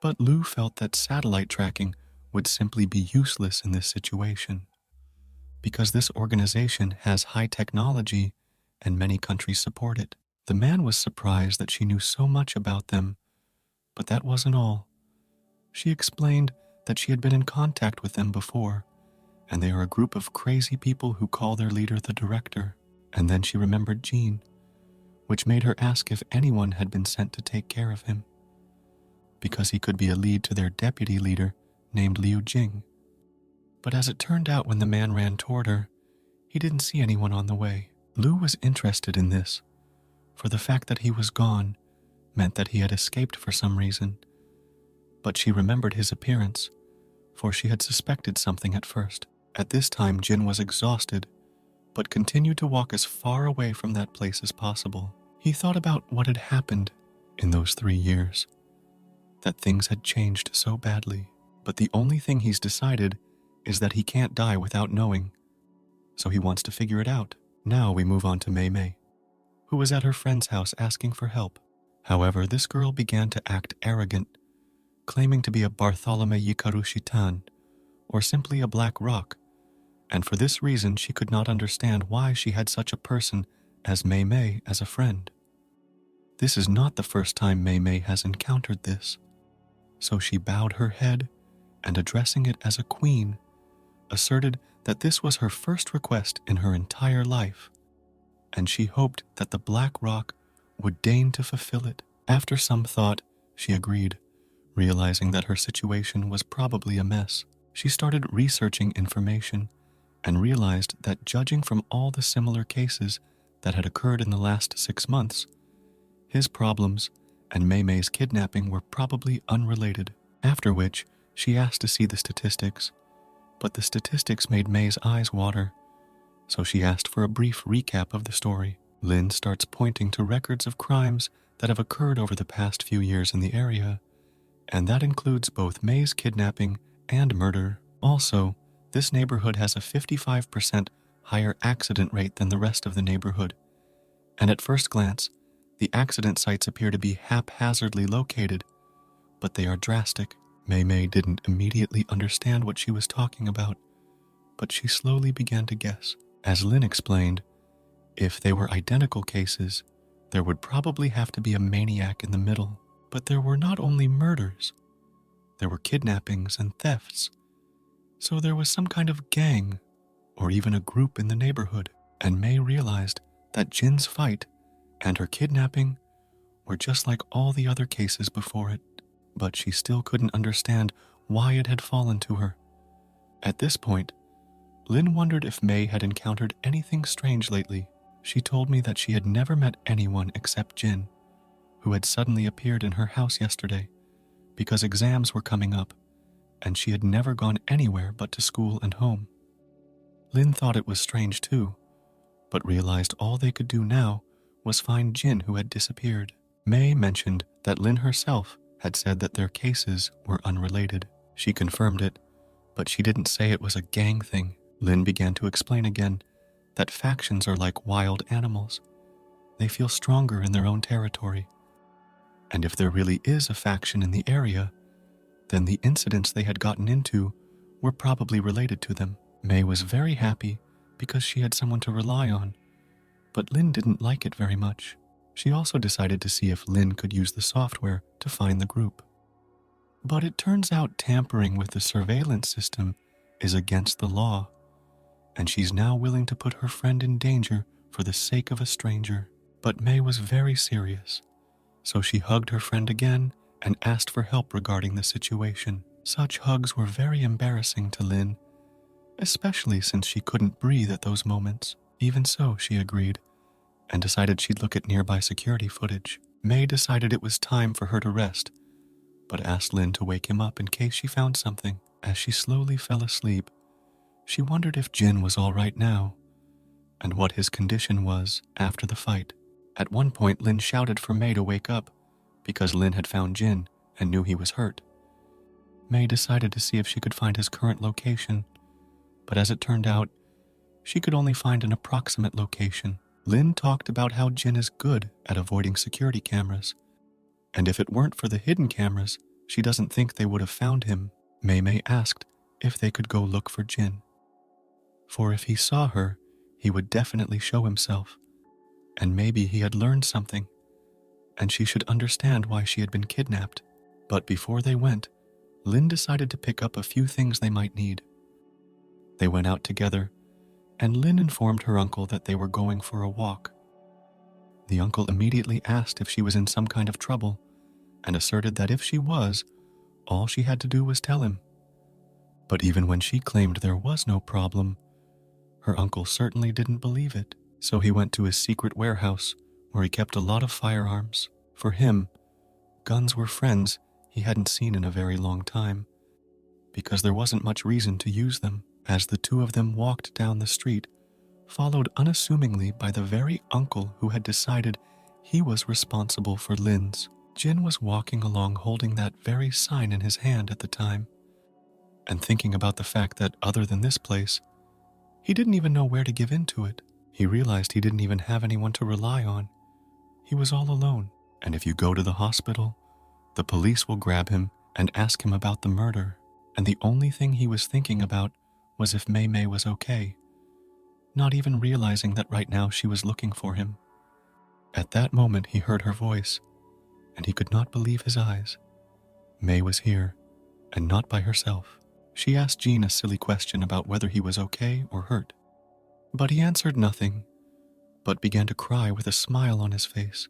S1: But Lou felt that satellite tracking would simply be useless in this situation, because this organization has high technology and many countries support it. The man was surprised that she knew so much about them, but that wasn't all. She explained that she had been in contact with them before, and they are a group of crazy people who call their leader the director. And then she remembered Jean, which made her ask if anyone had been sent to take care of him, because he could be a lead to their deputy leader named Liu Jing. But as it turned out, when the man ran toward her, he didn't see anyone on the way. Lou was interested in this, for the fact that he was gone meant that he had escaped for some reason. But she remembered his appearance, for she had suspected something at first. At this time, Jin was exhausted, but continued to walk as far away from that place as possible. He thought about what had happened in those 3 years, that things had changed so badly. But the only thing he's decided is that he can't die without knowing, so he wants to figure it out. Now we move on to Mei Mei, who was at her friend's house asking for help. However, this girl began to act arrogant, claiming to be a Bartholomew Yikaru-shitan, or simply a black rock, and for this reason she could not understand why she had such a person as Mei Mei as a friend. This is not the first time Mei Mei has encountered this, so she bowed her head and, addressing it as a queen, asserted that this was her first request in her entire life, and she hoped that the black rock would deign to fulfill it. After some thought, she agreed, realizing that her situation was probably a mess. She started researching information and realized that, judging from all the similar cases that had occurred in the last 6 months, his problems and Mei Mei's kidnapping were probably unrelated. After which, she asked to see the statistics, but the statistics made Mei's eyes water, so she asked for a brief recap of the story. Lin starts pointing to records of crimes that have occurred over the past few years in the area, and that includes both Mei's kidnapping and murder. Also, this neighborhood has a 55% higher accident rate than the rest of the neighborhood, and at first glance, the accident sites appear to be haphazardly located, but they are drastic. Mei Mei didn't immediately understand what she was talking about, but she slowly began to guess. As Lin explained, if they were identical cases, there would probably have to be a maniac in the middle. But there were not only murders, there were kidnappings and thefts, so there was some kind of gang, or even a group in the neighborhood, and Mei realized that Jin's fight and her kidnapping were just like all the other cases before it. but she still couldn't understand why it had fallen to her. At this point, Lin wondered if May had encountered anything strange lately. She told me that she had never met anyone except Jin, who had suddenly appeared in her house yesterday because exams were coming up, and she had never gone anywhere but to school and home. Lin thought it was strange too, but realized all they could do now was find Jin, who had disappeared. May mentioned that Lin herself had said that their cases were unrelated. She confirmed it, but she didn't say it was a gang thing. Lin began to explain again that factions are like wild animals. They feel stronger in their own territory. And if there really is a faction in the area, then the incidents they had gotten into were probably related to them. May was very happy because she had someone to rely on, but Lin didn't like it very much. She also decided to see if Lin could use the software to find the group. But it turns out tampering with the surveillance system is against the law, and she's now willing to put her friend in danger for the sake of a stranger. But May was very serious, so she hugged her friend again and asked for help regarding the situation. Such hugs were very embarrassing to Lin, especially since she couldn't breathe at those moments. Even so, she agreed, and decided she'd look at nearby security footage. May decided it was time for her to rest, but asked Lin to wake him up in case she found something. As she slowly fell asleep, she wondered if Jin was all right now, and what his condition was after the fight. At one point, Lin shouted for May to wake up, because Lin had found Jin and knew he was hurt. May decided to see if she could find his current location, but as it turned out, she could only find an approximate location. Lin talked about how Jin is good at avoiding security cameras, and if it weren't for the hidden cameras, she doesn't think they would have found him. May asked if they could go look for Jin, for if he saw her, he would definitely show himself, and maybe he had learned something, and she should understand why she had been kidnapped. But before they went, Lin decided to pick up a few things they might need. They went out together, and Lin informed her uncle that they were going for a walk. The uncle immediately asked if she was in some kind of trouble, and asserted that if she was, all she had to do was tell him. But even when she claimed there was no problem, her uncle certainly didn't believe it. So he went to his secret warehouse, where he kept a lot of firearms. For him, guns were friends he hadn't seen in a very long time, because there wasn't much reason to use them. As the two of them walked down the street, followed unassumingly by the very uncle who had decided he was responsible for Lin's. Jin was walking along holding that very sign in his hand at the time, and thinking about the fact that other than this place, he didn't even know where to give in to it. He realized he didn't even have anyone to rely on. He was all alone, and if you go to the hospital, the police will grab him and ask him about the murder, and the only thing he was thinking about was if May was okay, not even realizing that right now she was looking for him. At that moment, he heard her voice, and he could not believe his eyes. May was here, and not by herself. She asked Jean a silly question about whether he was okay or hurt, but he answered nothing, but began to cry with a smile on his face,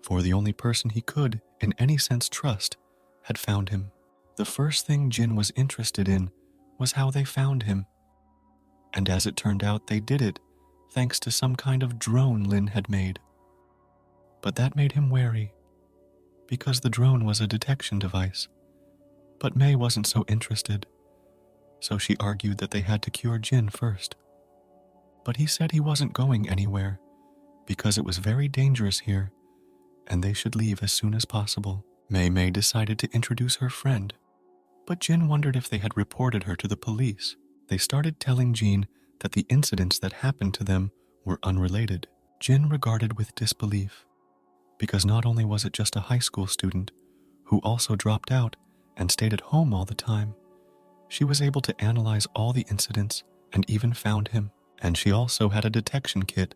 S1: for the only person he could, in any sense, trust had found him. The first thing Jin was interested in was how they found him, and as it turned out, they did it thanks to some kind of drone Lin had made. But that made him wary, because the drone was a detection device. But May wasn't so interested, so she argued that they had to cure Jin first. But he said he wasn't going anywhere, because it was very dangerous here, and they should leave as soon as possible. May decided to introduce her friend, but Jin wondered if they had reported her to the police. They started telling Jean that the incidents that happened to them were unrelated. Jin regarded with disbelief, because not only was it just a high school student who also dropped out and stayed at home all the time, she was able to analyze all the incidents and even found him, and she also had a detection kit,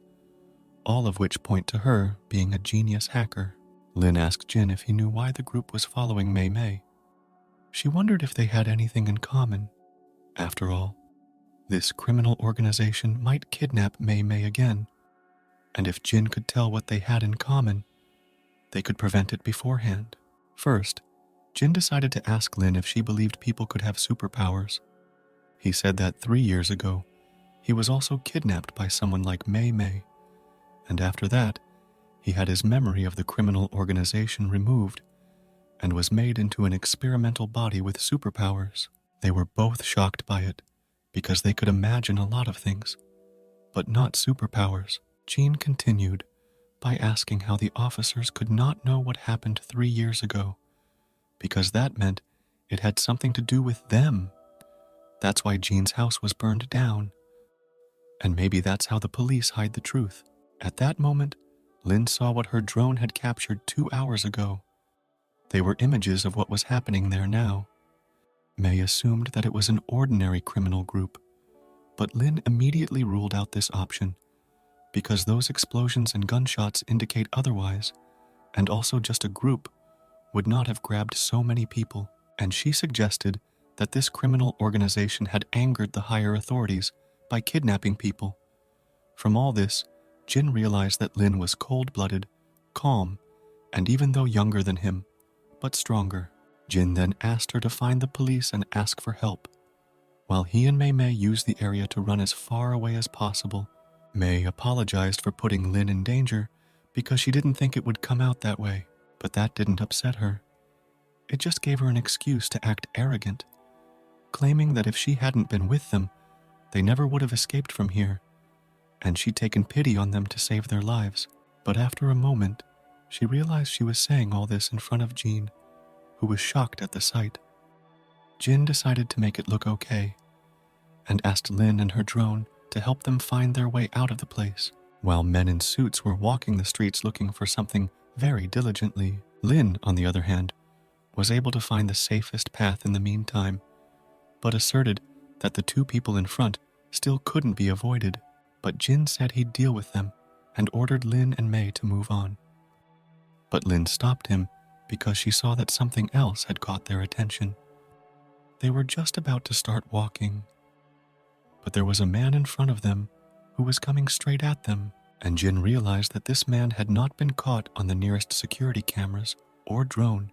S1: all of which point to her being a genius hacker. Lin asked Jin if he knew why the group was following May. She wondered if they had anything in common. After all, this criminal organization might kidnap May again, and if Jin could tell what they had in common, they could prevent it beforehand. First, Jin decided to ask Lin if she believed people could have superpowers. He said that 3 years ago, he was also kidnapped by someone like Mei Mei, and after that, he had his memory of the criminal organization removed and was made into an experimental body with superpowers. They were both shocked by it because they could imagine a lot of things, but not superpowers. Jean continued by asking how the officers could not know what happened 3 years ago, because that meant it had something to do with them. That's why Jean's house was burned down. And maybe that's how the police hide the truth. At that moment, Lin saw what her drone had captured 2 hours ago. They were images of what was happening there now. May assumed that it was an ordinary criminal group, but Lin immediately ruled out this option because those explosions and gunshots indicate otherwise, and also just a group would not have grabbed so many people, and she suggested that this criminal organization had angered the higher authorities by kidnapping people. From all this, Jin realized that Lin was cold-blooded, calm, and even though younger than him, but stronger. Jin then asked her to find the police and ask for help, while he and Mei Mei used the area to run as far away as possible. Mei apologized for putting Lin in danger because she didn't think it would come out that way, but that didn't upset her. It just gave her an excuse to act arrogant, claiming that if she hadn't been with them, they never would have escaped from here, and she'd taken pity on them to save their lives. But after a moment, she realized she was saying all this in front of Jean, who was shocked at the sight. Jin decided to make it look okay, and asked Lin and her drone to help them find their way out of the place. While men in suits were walking the streets looking for something very diligently, Lin, on the other hand, was able to find the safest path in the meantime, but asserted that the 2 people in front still couldn't be avoided. But Jin said he'd deal with them and ordered Lin and Mei to move on. But Lin stopped him because she saw that something else had caught their attention. They were just about to start walking, but there was a man in front of them who was coming straight at them, and Jin realized that this man had not been caught on the nearest security cameras or drone,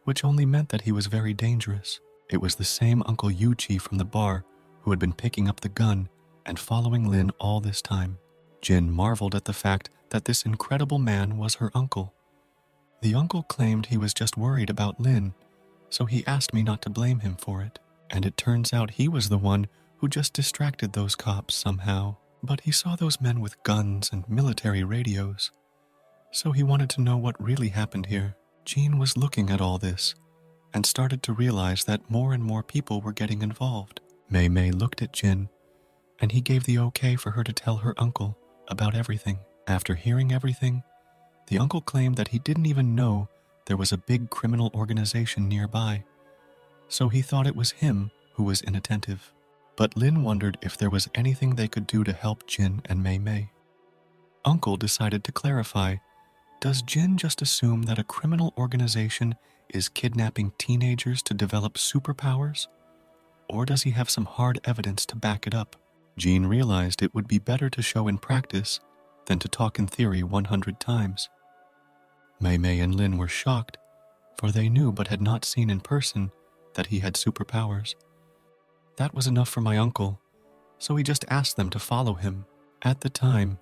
S1: which only meant that he was very dangerous. It was the same Uncle Yuchi from the bar who had been picking up the gun and following Lin all this time. Jin marveled at the fact that this incredible man was her uncle. The uncle claimed he was just worried about Lin, so he asked me not to blame him for it, and it turns out he was the one who just distracted those cops somehow. But he saw those men with guns and military radios, so he wanted to know what really happened here. Jean was looking at all this and started to realize that more and more people were getting involved. Mei Mei looked at Jin, and he gave the okay for her to tell her uncle about everything. After hearing everything, the uncle claimed that he didn't even know there was a big criminal organization nearby, so he thought it was him who was inattentive. But Lin wondered if there was anything they could do to help Jin and Mei Mei. Uncle decided to clarify, does Jin just assume that a criminal organization is kidnapping teenagers to develop superpowers? Or does he have some hard evidence to back it up? Jean realized it would be better to show in practice than to talk in theory 100 times. Mei Mei and Lin were shocked, for they knew but had not seen in person that he had superpowers. That was enough for my uncle, so he just asked them to follow him. At the time,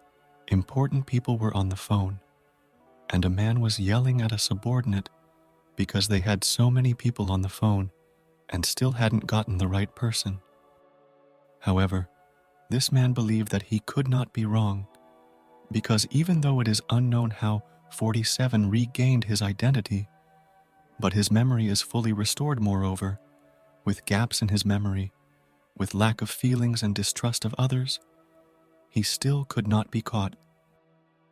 S1: important people were on the phone, and a man was yelling at a subordinate because they had so many people on the phone and still hadn't gotten the right person. However, this man believed that he could not be wrong, because even though it is unknown how 47 regained his identity, but his memory is fully restored moreover, with gaps in his memory, with lack of feelings and distrust of others, he still could not be caught.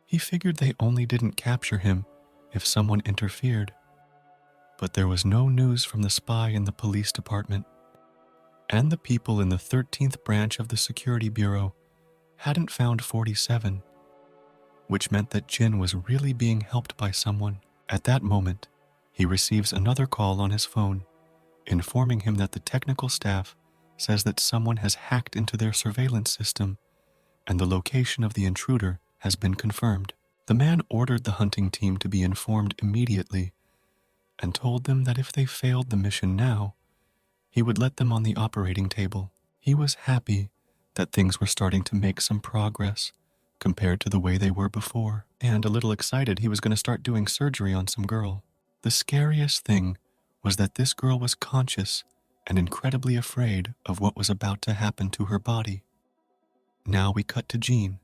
S1: He figured they only didn't capture him if someone interfered. But there was no news from the spy in the police department, and the people in the 13th branch of the security bureau hadn't found 47, which meant that Jin was really being helped by someone. At that moment, he receives another call on his phone, informing him that the technical staff says that someone has hacked into their surveillance system, and the location of the intruder has been confirmed. The man ordered the hunting team to be informed immediately, and told them that if they failed the mission now, he would let them on the operating table. He was happy that things were starting to make some progress compared to the way they were before, and a little excited he was going to start doing surgery on some girl. The scariest thing was that this girl was conscious and incredibly afraid of what was about to happen to her body. Now we cut to Jean,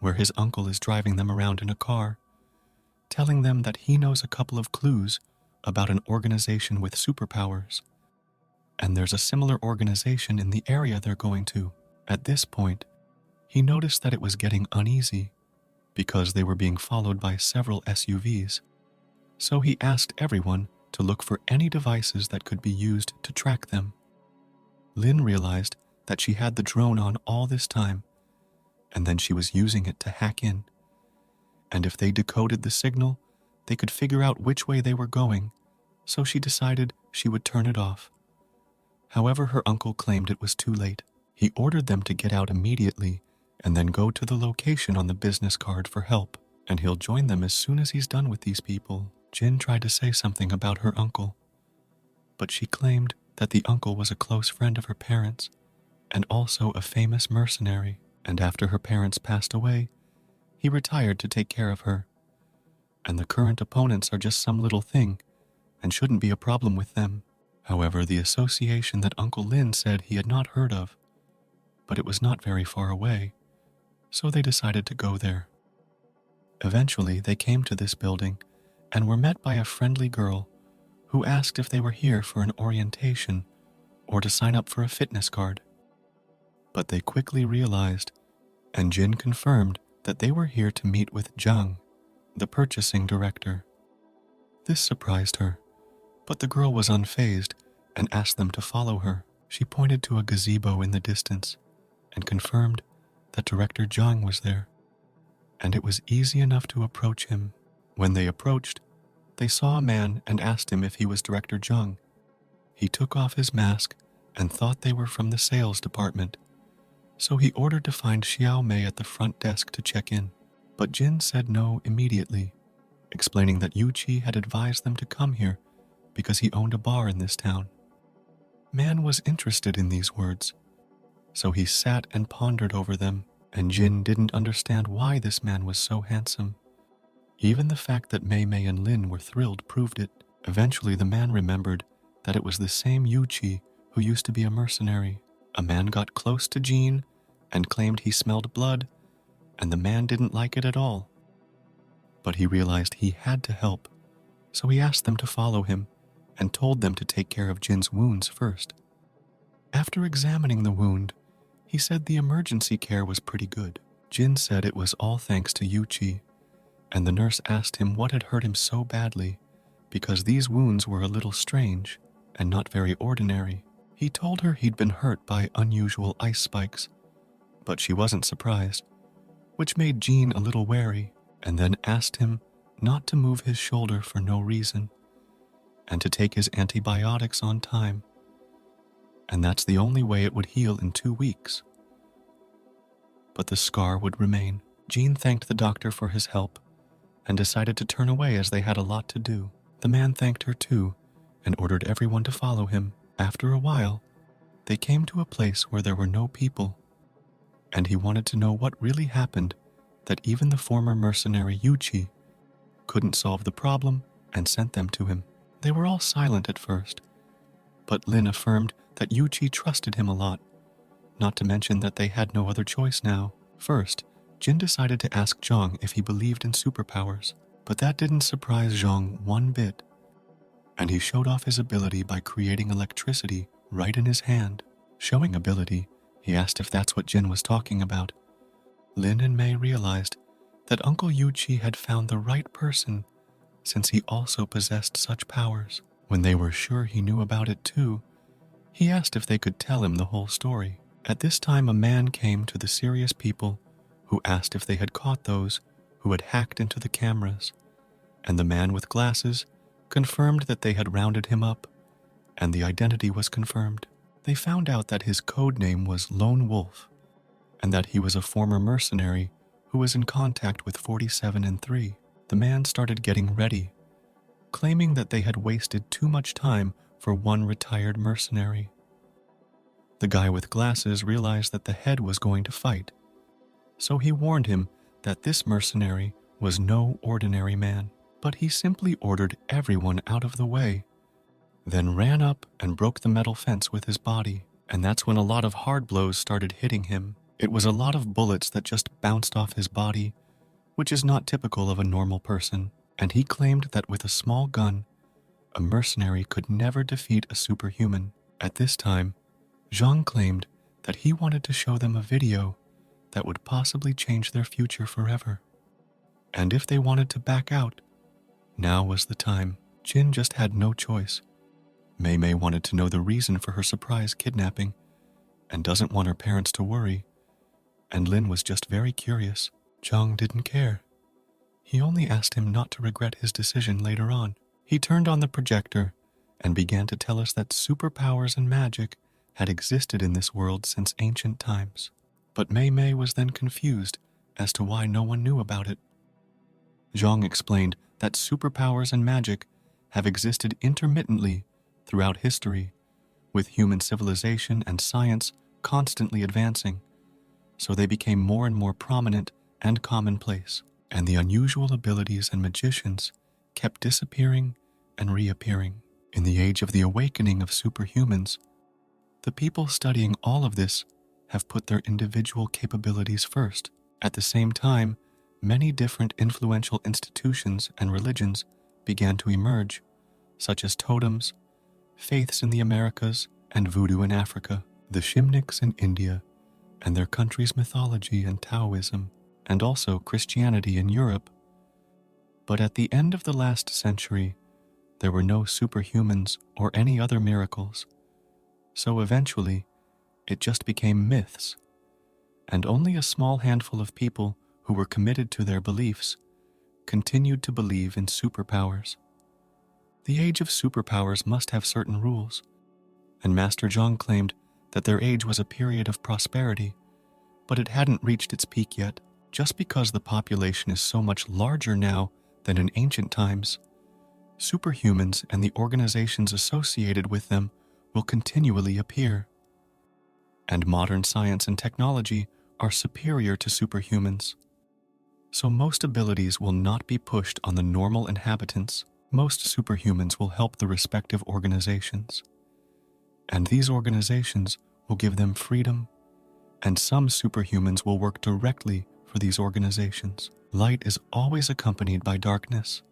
S1: where his uncle is driving them around in a car, telling them that he knows a couple of clues about an organization with superpowers, and there's a similar organization in the area they're going to. At this point, he noticed that it was getting uneasy because they were being followed by several SUVs. So he asked everyone to look for any devices that could be used to track them. Lin realized that she had the drone on all this time, and then she was using it to hack in. And if they decoded the signal, they could figure out which way they were going, so she decided she would turn it off. However, her uncle claimed it was too late. He ordered them to get out immediately and then go to the location on the business card for help, and he'll join them as soon as he's done with these people. Jin tried to say something about her uncle, but she claimed that the uncle was a close friend of her parents and also a famous mercenary, and after her parents passed away, he retired to take care of her. And the current opponents are just some little thing and shouldn't be a problem with them. However, the association that Uncle Lin said he had not heard of, but it was not very far away, so they decided to go there. Eventually, they came to this building and were met by a friendly girl who asked if they were here for an orientation or to sign up for a fitness card. But they quickly realized, and Jin confirmed, that they were here to meet with Zhang, the purchasing director. This surprised her, but the girl was unfazed and asked them to follow her. She pointed to a gazebo in the distance and confirmed that Director Zhang was there, and it was easy enough to approach him. When they approached, they saw a man and asked him if he was Director Zhang. He took off his mask and thought they were from the sales department, so he ordered to find Xiao Mei at the front desk to check in. But Jin said no immediately, explaining that Yu Qi had advised them to come here because he owned a bar in this town. Man was interested in these words, so he sat and pondered over them, and Jin didn't understand why this man was so handsome. Even the fact that Mei Mei and Lin were thrilled proved it. Eventually, the man remembered that it was the same Yu Qi who used to be a mercenary. A man got close to Jean and claimed he smelled blood, and the man didn't like it at all. But he realized he had to help, so he asked them to follow him and told them to take care of Jin's wounds first. After examining the wound, he said the emergency care was pretty good. Jin said it was all thanks to Yu Qi, and the nurse asked him what had hurt him so badly, because these wounds were a little strange and not very ordinary. He told her he'd been hurt by unusual ice spikes, but she wasn't surprised, which made Jean a little wary, and then asked him not to move his shoulder for no reason, and to take his antibiotics on time, and that's the only way it would heal in 2 weeks. But the scar would remain. Jean thanked the doctor for his help and decided to turn away as they had a lot to do. The man thanked her too and ordered everyone to follow him. After a while, they came to a place where there were no people, and he wanted to know what really happened that even the former mercenary Yu Qi couldn't solve the problem and sent them to him. They were all silent at first, but Lin affirmed that Yu Qi trusted him a lot, not to mention that they had no other choice now. First, Jin decided to ask Zhang if he believed in superpowers, but that didn't surprise Zhang one bit, and he showed off his ability by creating electricity right in his hand. Showing ability, he asked if that's what Jin was talking about. Lin and Mei realized that Uncle Yu Qi had found the right person since he also possessed such powers. When they were sure he knew about it too, he asked if they could tell him the whole story. At this time, a man came to the serious people who asked if they had caught those who had hacked into the cameras, and the man with glasses confirmed that they had rounded him up, and the identity was confirmed. They found out that his code name was Lone Wolf, and that he was a former mercenary who was in contact with 47 and 3. The man started getting ready, claiming that they had wasted too much time for one retired mercenary. The guy with glasses realized that the head was going to fight, so he warned him that this mercenary was no ordinary man, but he simply ordered everyone out of the way, then ran up and broke the metal fence with his body, and that's when a lot of hard blows started hitting him. It was a lot of bullets that just bounced off his body, which is not typical of a normal person, and he claimed that with a small gun, a mercenary could never defeat a superhuman. At this time, Zhang claimed that he wanted to show them a video that would possibly change their future forever. And if they wanted to back out, now was the time. Jin just had no choice. Mei Mei wanted to know the reason for her surprise kidnapping and doesn't want her parents to worry, and Lin was just very curious. Zhang didn't care. He only asked him not to regret his decision later on. He turned on the projector and began to tell us that superpowers and magic had existed in this world since ancient times. But Mei Mei was then confused as to why no one knew about it. Zhang explained that superpowers and magic have existed intermittently throughout history, with human civilization and science constantly advancing, so they became more and more prominent and commonplace, and the unusual abilities and magicians kept disappearing and reappearing. In the age of the awakening of superhumans, the people studying all of this have put their individual capabilities first. At the same time, many different influential institutions and religions began to emerge, such as totems, faiths in the Americas, and voodoo in Africa, the Shimniks in India, and their country's mythology and Taoism, and also Christianity in Europe. But at the end of the last century, there were no superhumans or any other miracles, so eventually it just became myths, and only a small handful of people who were committed to their beliefs continued to believe in superpowers. The age of superpowers must have certain rules, and Master Zhang claimed that their age was a period of prosperity, but it hadn't reached its peak yet. Just because the population is so much larger now than in ancient times, superhumans and the organizations associated with them will continually appear. And modern science and technology are superior to superhumans. So most abilities will not be pushed on the normal inhabitants. Most superhumans will help the respective organizations. And these organizations will give them freedom, and some superhumans will work directly for these organizations. Light is always accompanied by darkness,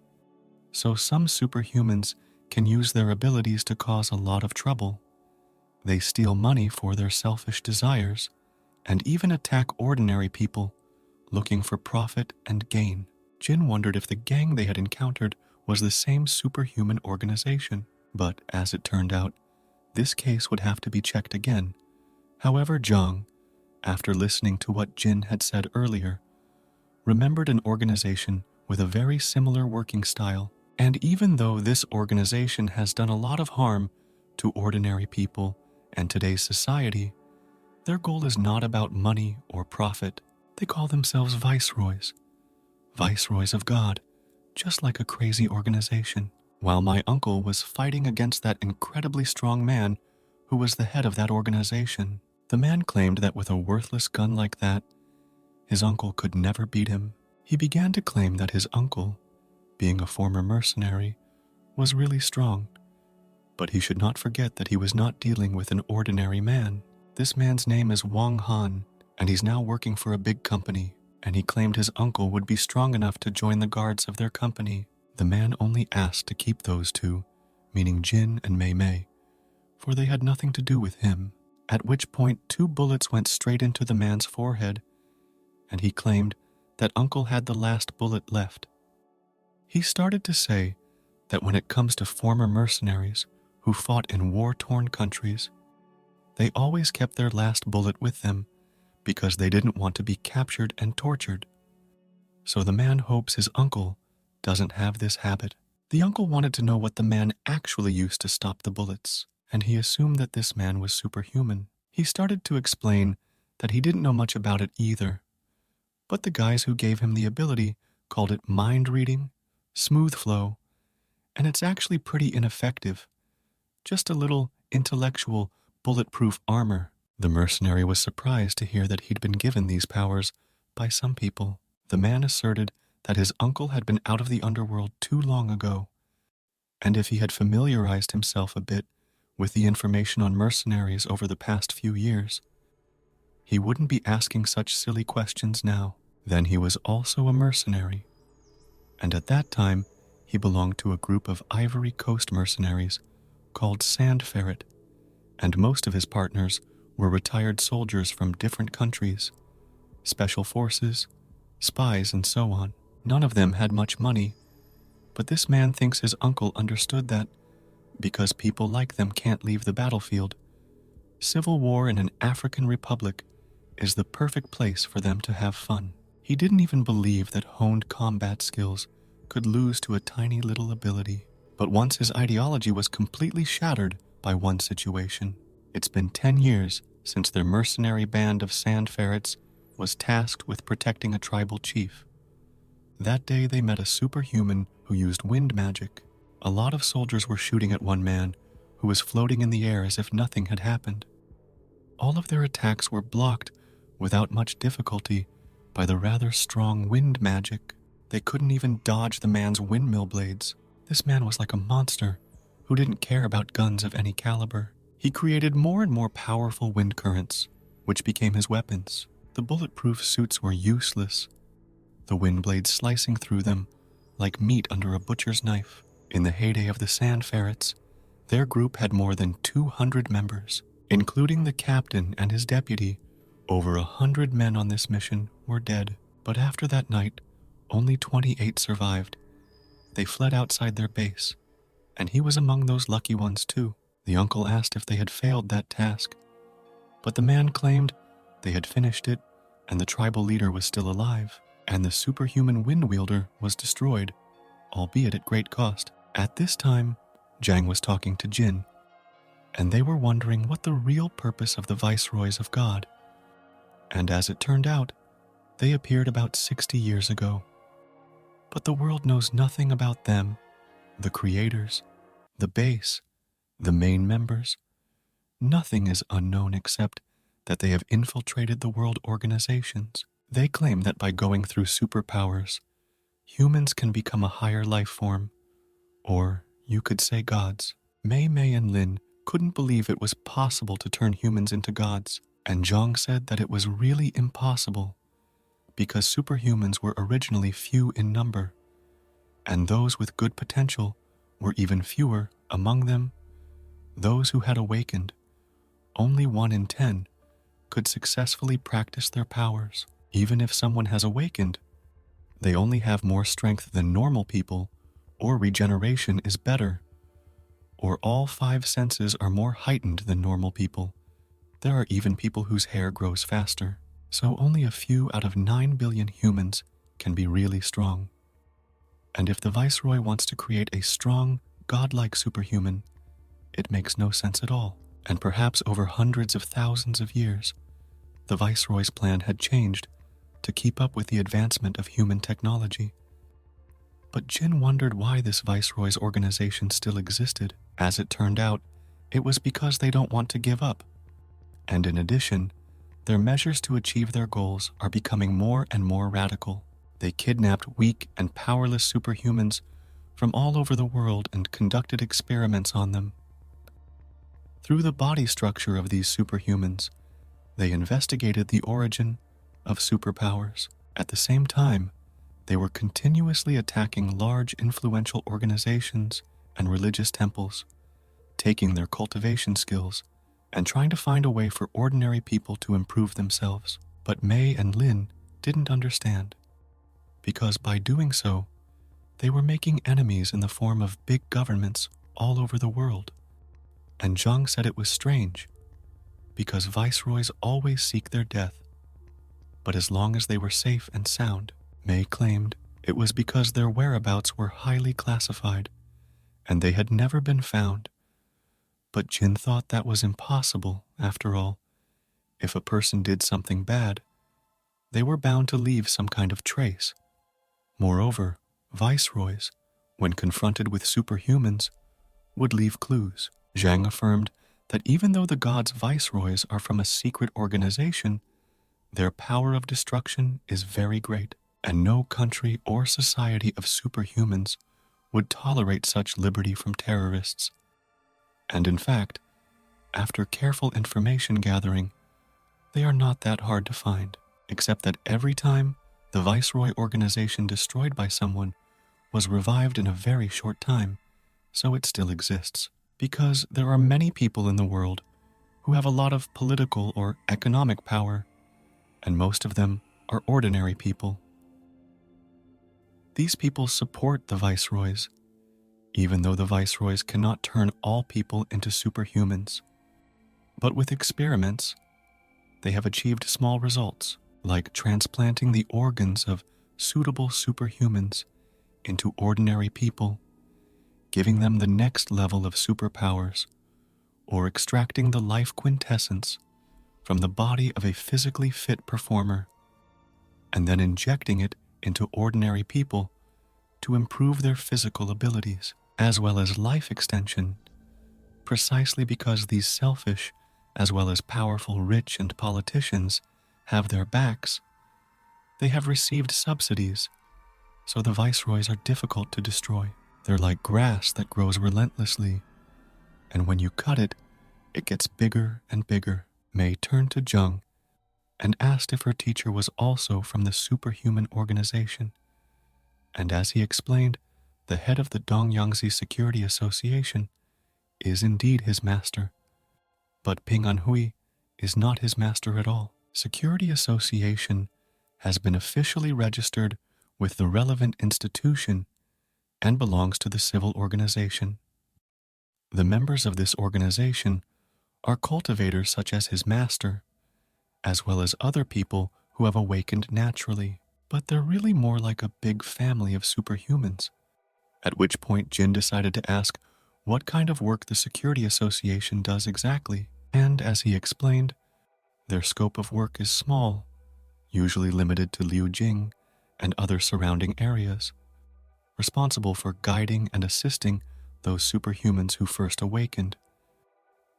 S1: so some superhumans can use their abilities to cause a lot of trouble. They steal money for their selfish desires, and even attack ordinary people looking for profit and gain. Jin wondered if the gang they had encountered was the same superhuman organization, but as it turned out, this case would have to be checked again. However, Zhang, after listening to what Jin had said earlier, remembered an organization with a very similar working style. And even though this organization has done a lot of harm to ordinary people and today's society, their goal is not about money or profit. They call themselves viceroys, viceroys of God, just like a crazy organization. While my uncle was fighting against that incredibly strong man who was the head of that organization, the man claimed that with a worthless gun like that, his uncle could never beat him. He began to claim that his uncle, being a former mercenary, was really strong, but he should not forget that he was not dealing with an ordinary man. This man's name is Wang Han, and he's now working for a big company, and he claimed his uncle would be strong enough to join the guards of their company. The man only asked to keep those two, meaning Jin and Mei Mei, for they had nothing to do with him, at which point 2 bullets went straight into the man's forehead, and he claimed that uncle had the last bullet left. He started to say that when it comes to former mercenaries who fought in war-torn countries, they always kept their last bullet with them because they didn't want to be captured and tortured. So the man hopes his uncle doesn't have this habit. The uncle wanted to know what the man actually used to stop the bullets, and he assumed that this man was superhuman. He started to explain that he didn't know much about it either, but the guys who gave him the ability called it mind reading, smooth flow, and it's actually pretty ineffective. Just a little intellectual, bulletproof armor. The mercenary was surprised to hear that he'd been given these powers by some people. The man asserted that his uncle had been out of the underworld too long ago, and if he had familiarized himself a bit with the information on mercenaries over the past few years, he wouldn't be asking such silly questions now. Then he was also a mercenary, and at that time he belonged to a group of Ivory Coast mercenaries called Sand Ferret, and most of his partners were retired soldiers from different countries, special forces, spies, and so on. None of them had much money, but this man thinks his uncle understood that because people like them can't leave the battlefield, civil war in an African republic is the perfect place for them to have fun. He didn't even believe that honed combat skills could lose to a tiny little ability. But once his ideology was completely shattered by one situation. It's been 10 years since their mercenary band of sand ferrets was tasked with protecting a tribal chief. That day they met a superhuman who used wind magic. A lot of soldiers were shooting at one man who was floating in the air as if nothing had happened. All of their attacks were blocked without much difficulty by the rather strong wind magic. They couldn't even dodge the man's windmill blades. This man was like a monster who didn't care about guns of any caliber. He created more and more powerful wind currents, which became his weapons. The bulletproof suits were useless, the wind blades slicing through them like meat under a butcher's knife. In the heyday of the Sand Ferrets, their group had more than 200 members, including the captain and his deputy. Over 100 men on this mission were dead, but after that night, only 28 survived. They fled outside their base, and he was among those lucky ones too. The uncle asked if they had failed that task, but the man claimed they had finished it, and the tribal leader was still alive, and the superhuman wind wielder was destroyed, albeit at great cost. At this time, Jang was talking to Jin, and they were wondering what the real purpose of the viceroys of God. And as it turned out, they appeared about 60 years ago. But the world knows nothing about them, the creators, the base, the main members. Nothing is unknown except that they have infiltrated the world organizations. They claim that by going through superpowers, humans can become a higher life form, or you could say gods. Mei Mei and Lin couldn't believe it was possible to turn humans into gods, and Zhang said that it was really impossible because superhumans were originally few in number, and those with good potential were even fewer. Among them, those who had awakened, only 1 in 10 could successfully practice their powers. Even if someone has awakened, they only have more strength than normal people, or regeneration is better, or all 5 senses are more heightened than normal people. There are even people whose hair grows faster. So only a few out of 9 billion humans can be really strong. And if the Viceroy wants to create a strong, godlike superhuman, it makes no sense at all. And perhaps over hundreds of thousands of years, the Viceroy's plan had changed to keep up with the advancement of human technology. But Jin wondered why this Viceroy's organization still existed. As it turned out, it was because they don't want to give up. And in addition, their measures to achieve their goals are becoming more and more radical. They kidnapped weak and powerless superhumans from all over the world and conducted experiments on them. Through the body structure of these superhumans, they investigated the origin of superpowers. At the same time, they were continuously attacking large influential organizations and religious temples, taking their cultivation skills and trying to find a way for ordinary people to improve themselves. But Mei and Lin didn't understand, because by doing so, they were making enemies in the form of big governments all over the world. And Zhang said it was strange, because viceroys always seek their death, but as long as they were safe and sound. Mei claimed it was because their whereabouts were highly classified, and they had never been found. But Jin thought that was impossible, after all. If a person did something bad, they were bound to leave some kind of trace. Moreover, viceroys, when confronted with superhumans, would leave clues. Zhang affirmed that even though the gods' viceroys are from a secret organization, their power of destruction is very great, and no country or society of superhumans would tolerate such liberty from terrorists. And in fact, after careful information gathering, they are not that hard to find, except that every time the Viceroy organization destroyed by someone was revived in a very short time, so it still exists. Because there are many people in the world who have a lot of political or economic power, and most of them are ordinary people. These people support the Viceroys, even though the Viceroys cannot turn all people into superhumans. But with experiments, they have achieved small results, like transplanting the organs of suitable superhumans into ordinary people, giving them the next level of superpowers, or extracting the life quintessence from the body of a physically fit performer, and then injecting it into ordinary people to improve their physical abilities, as well as life extension, precisely because these selfish, as well as powerful rich and politicians have their backs. They have received subsidies, so the viceroys are difficult to destroy. They're like grass that grows relentlessly, and when you cut it, it gets bigger and bigger. Mei turned to Zheng and asked if her teacher was also from the superhuman organization. And as he explained, the head of the Dongyangzi Security Association is indeed his master. But Ping Anhui is not his master at all. Security Association has been officially registered with the relevant institution and belongs to the civil organization. The members of this organization are cultivators such as his master, as well as other people who have awakened naturally, but they're really more like a big family of superhumans. At which point Jin decided to ask what kind of work the Security Association does exactly, and as he explained, their scope of work is small, usually limited to Liu Jing and other surrounding areas, responsible for guiding and assisting those superhumans who first awakened,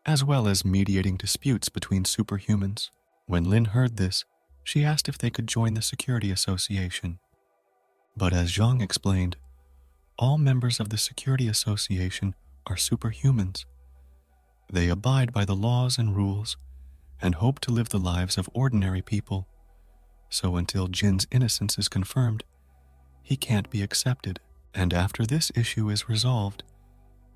S1: as well as mediating disputes between superhumans. When Lin heard this, she asked if they could join the Security Association. But as Zhang explained, all members of the Security Association are superhumans. They abide by the laws and rules and hope to live the lives of ordinary people. So until Jin's innocence is confirmed, he can't be accepted. And after this issue is resolved,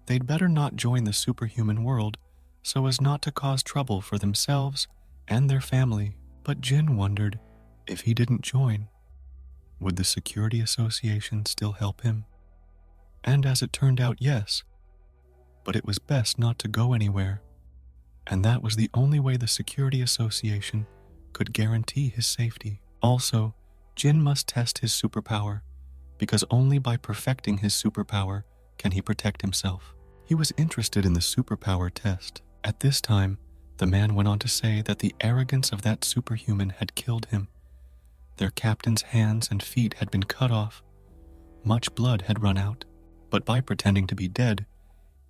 S1: they'd better not join the superhuman world so as not to cause trouble for themselves and their family. But Jin wondered, if he didn't join, would the Security Association still help him? And as it turned out, yes, but it was best not to go anywhere, and that was the only way the Security Association could guarantee his safety. Also, Jin must test his superpower, because only by perfecting his superpower can he protect himself. He was interested in the superpower test. At this time, the man went on to say that the arrogance of that superhuman had killed him. Their captain's hands and feet had been cut off. Much blood had run out. But by pretending to be dead,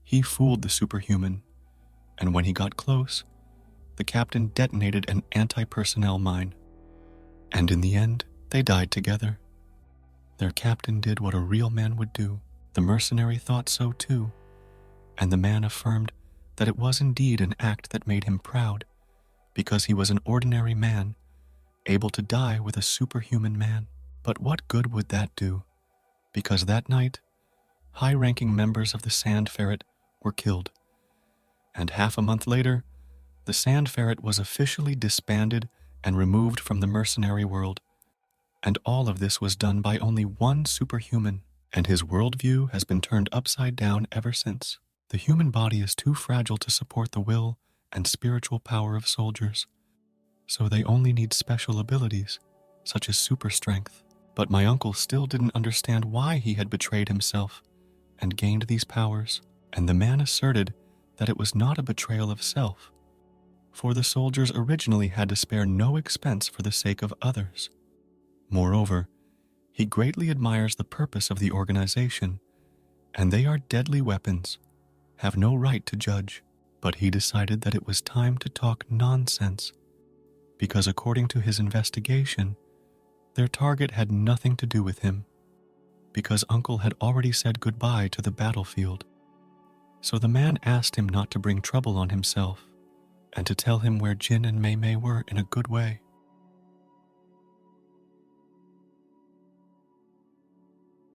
S1: he fooled the superhuman, and when he got close, the captain detonated an anti-personnel mine. And in the end, they died together. Their captain did what a real man would do. The mercenary thought so too, and the man affirmed that it was indeed an act that made him proud, because he was an ordinary man, able to die with a superhuman man. But what good would that do? Because that night, high-ranking members of the Sand Ferret were killed, and half a month later, the Sand Ferret was officially disbanded and removed from the mercenary world. And all of this was done by only one superhuman, and his worldview has been turned upside down ever since. The human body is too fragile to support the will and spiritual power of soldiers, so they only need special abilities, such as super strength. But my uncle still didn't understand why he had betrayed himself and gained these powers, and the man asserted that it was not a betrayal of self, for the soldiers originally had to spare no expense for the sake of others. Moreover, he greatly admires the purpose of the organization and they are deadly weapons, have no right to judge. But he decided that it was time to talk nonsense, because according to his investigation, their target had nothing to do with him, because Uncle had already said goodbye to the battlefield. So the man asked him not to bring trouble on himself, and to tell him where Jin and Mei Mei were in a good way.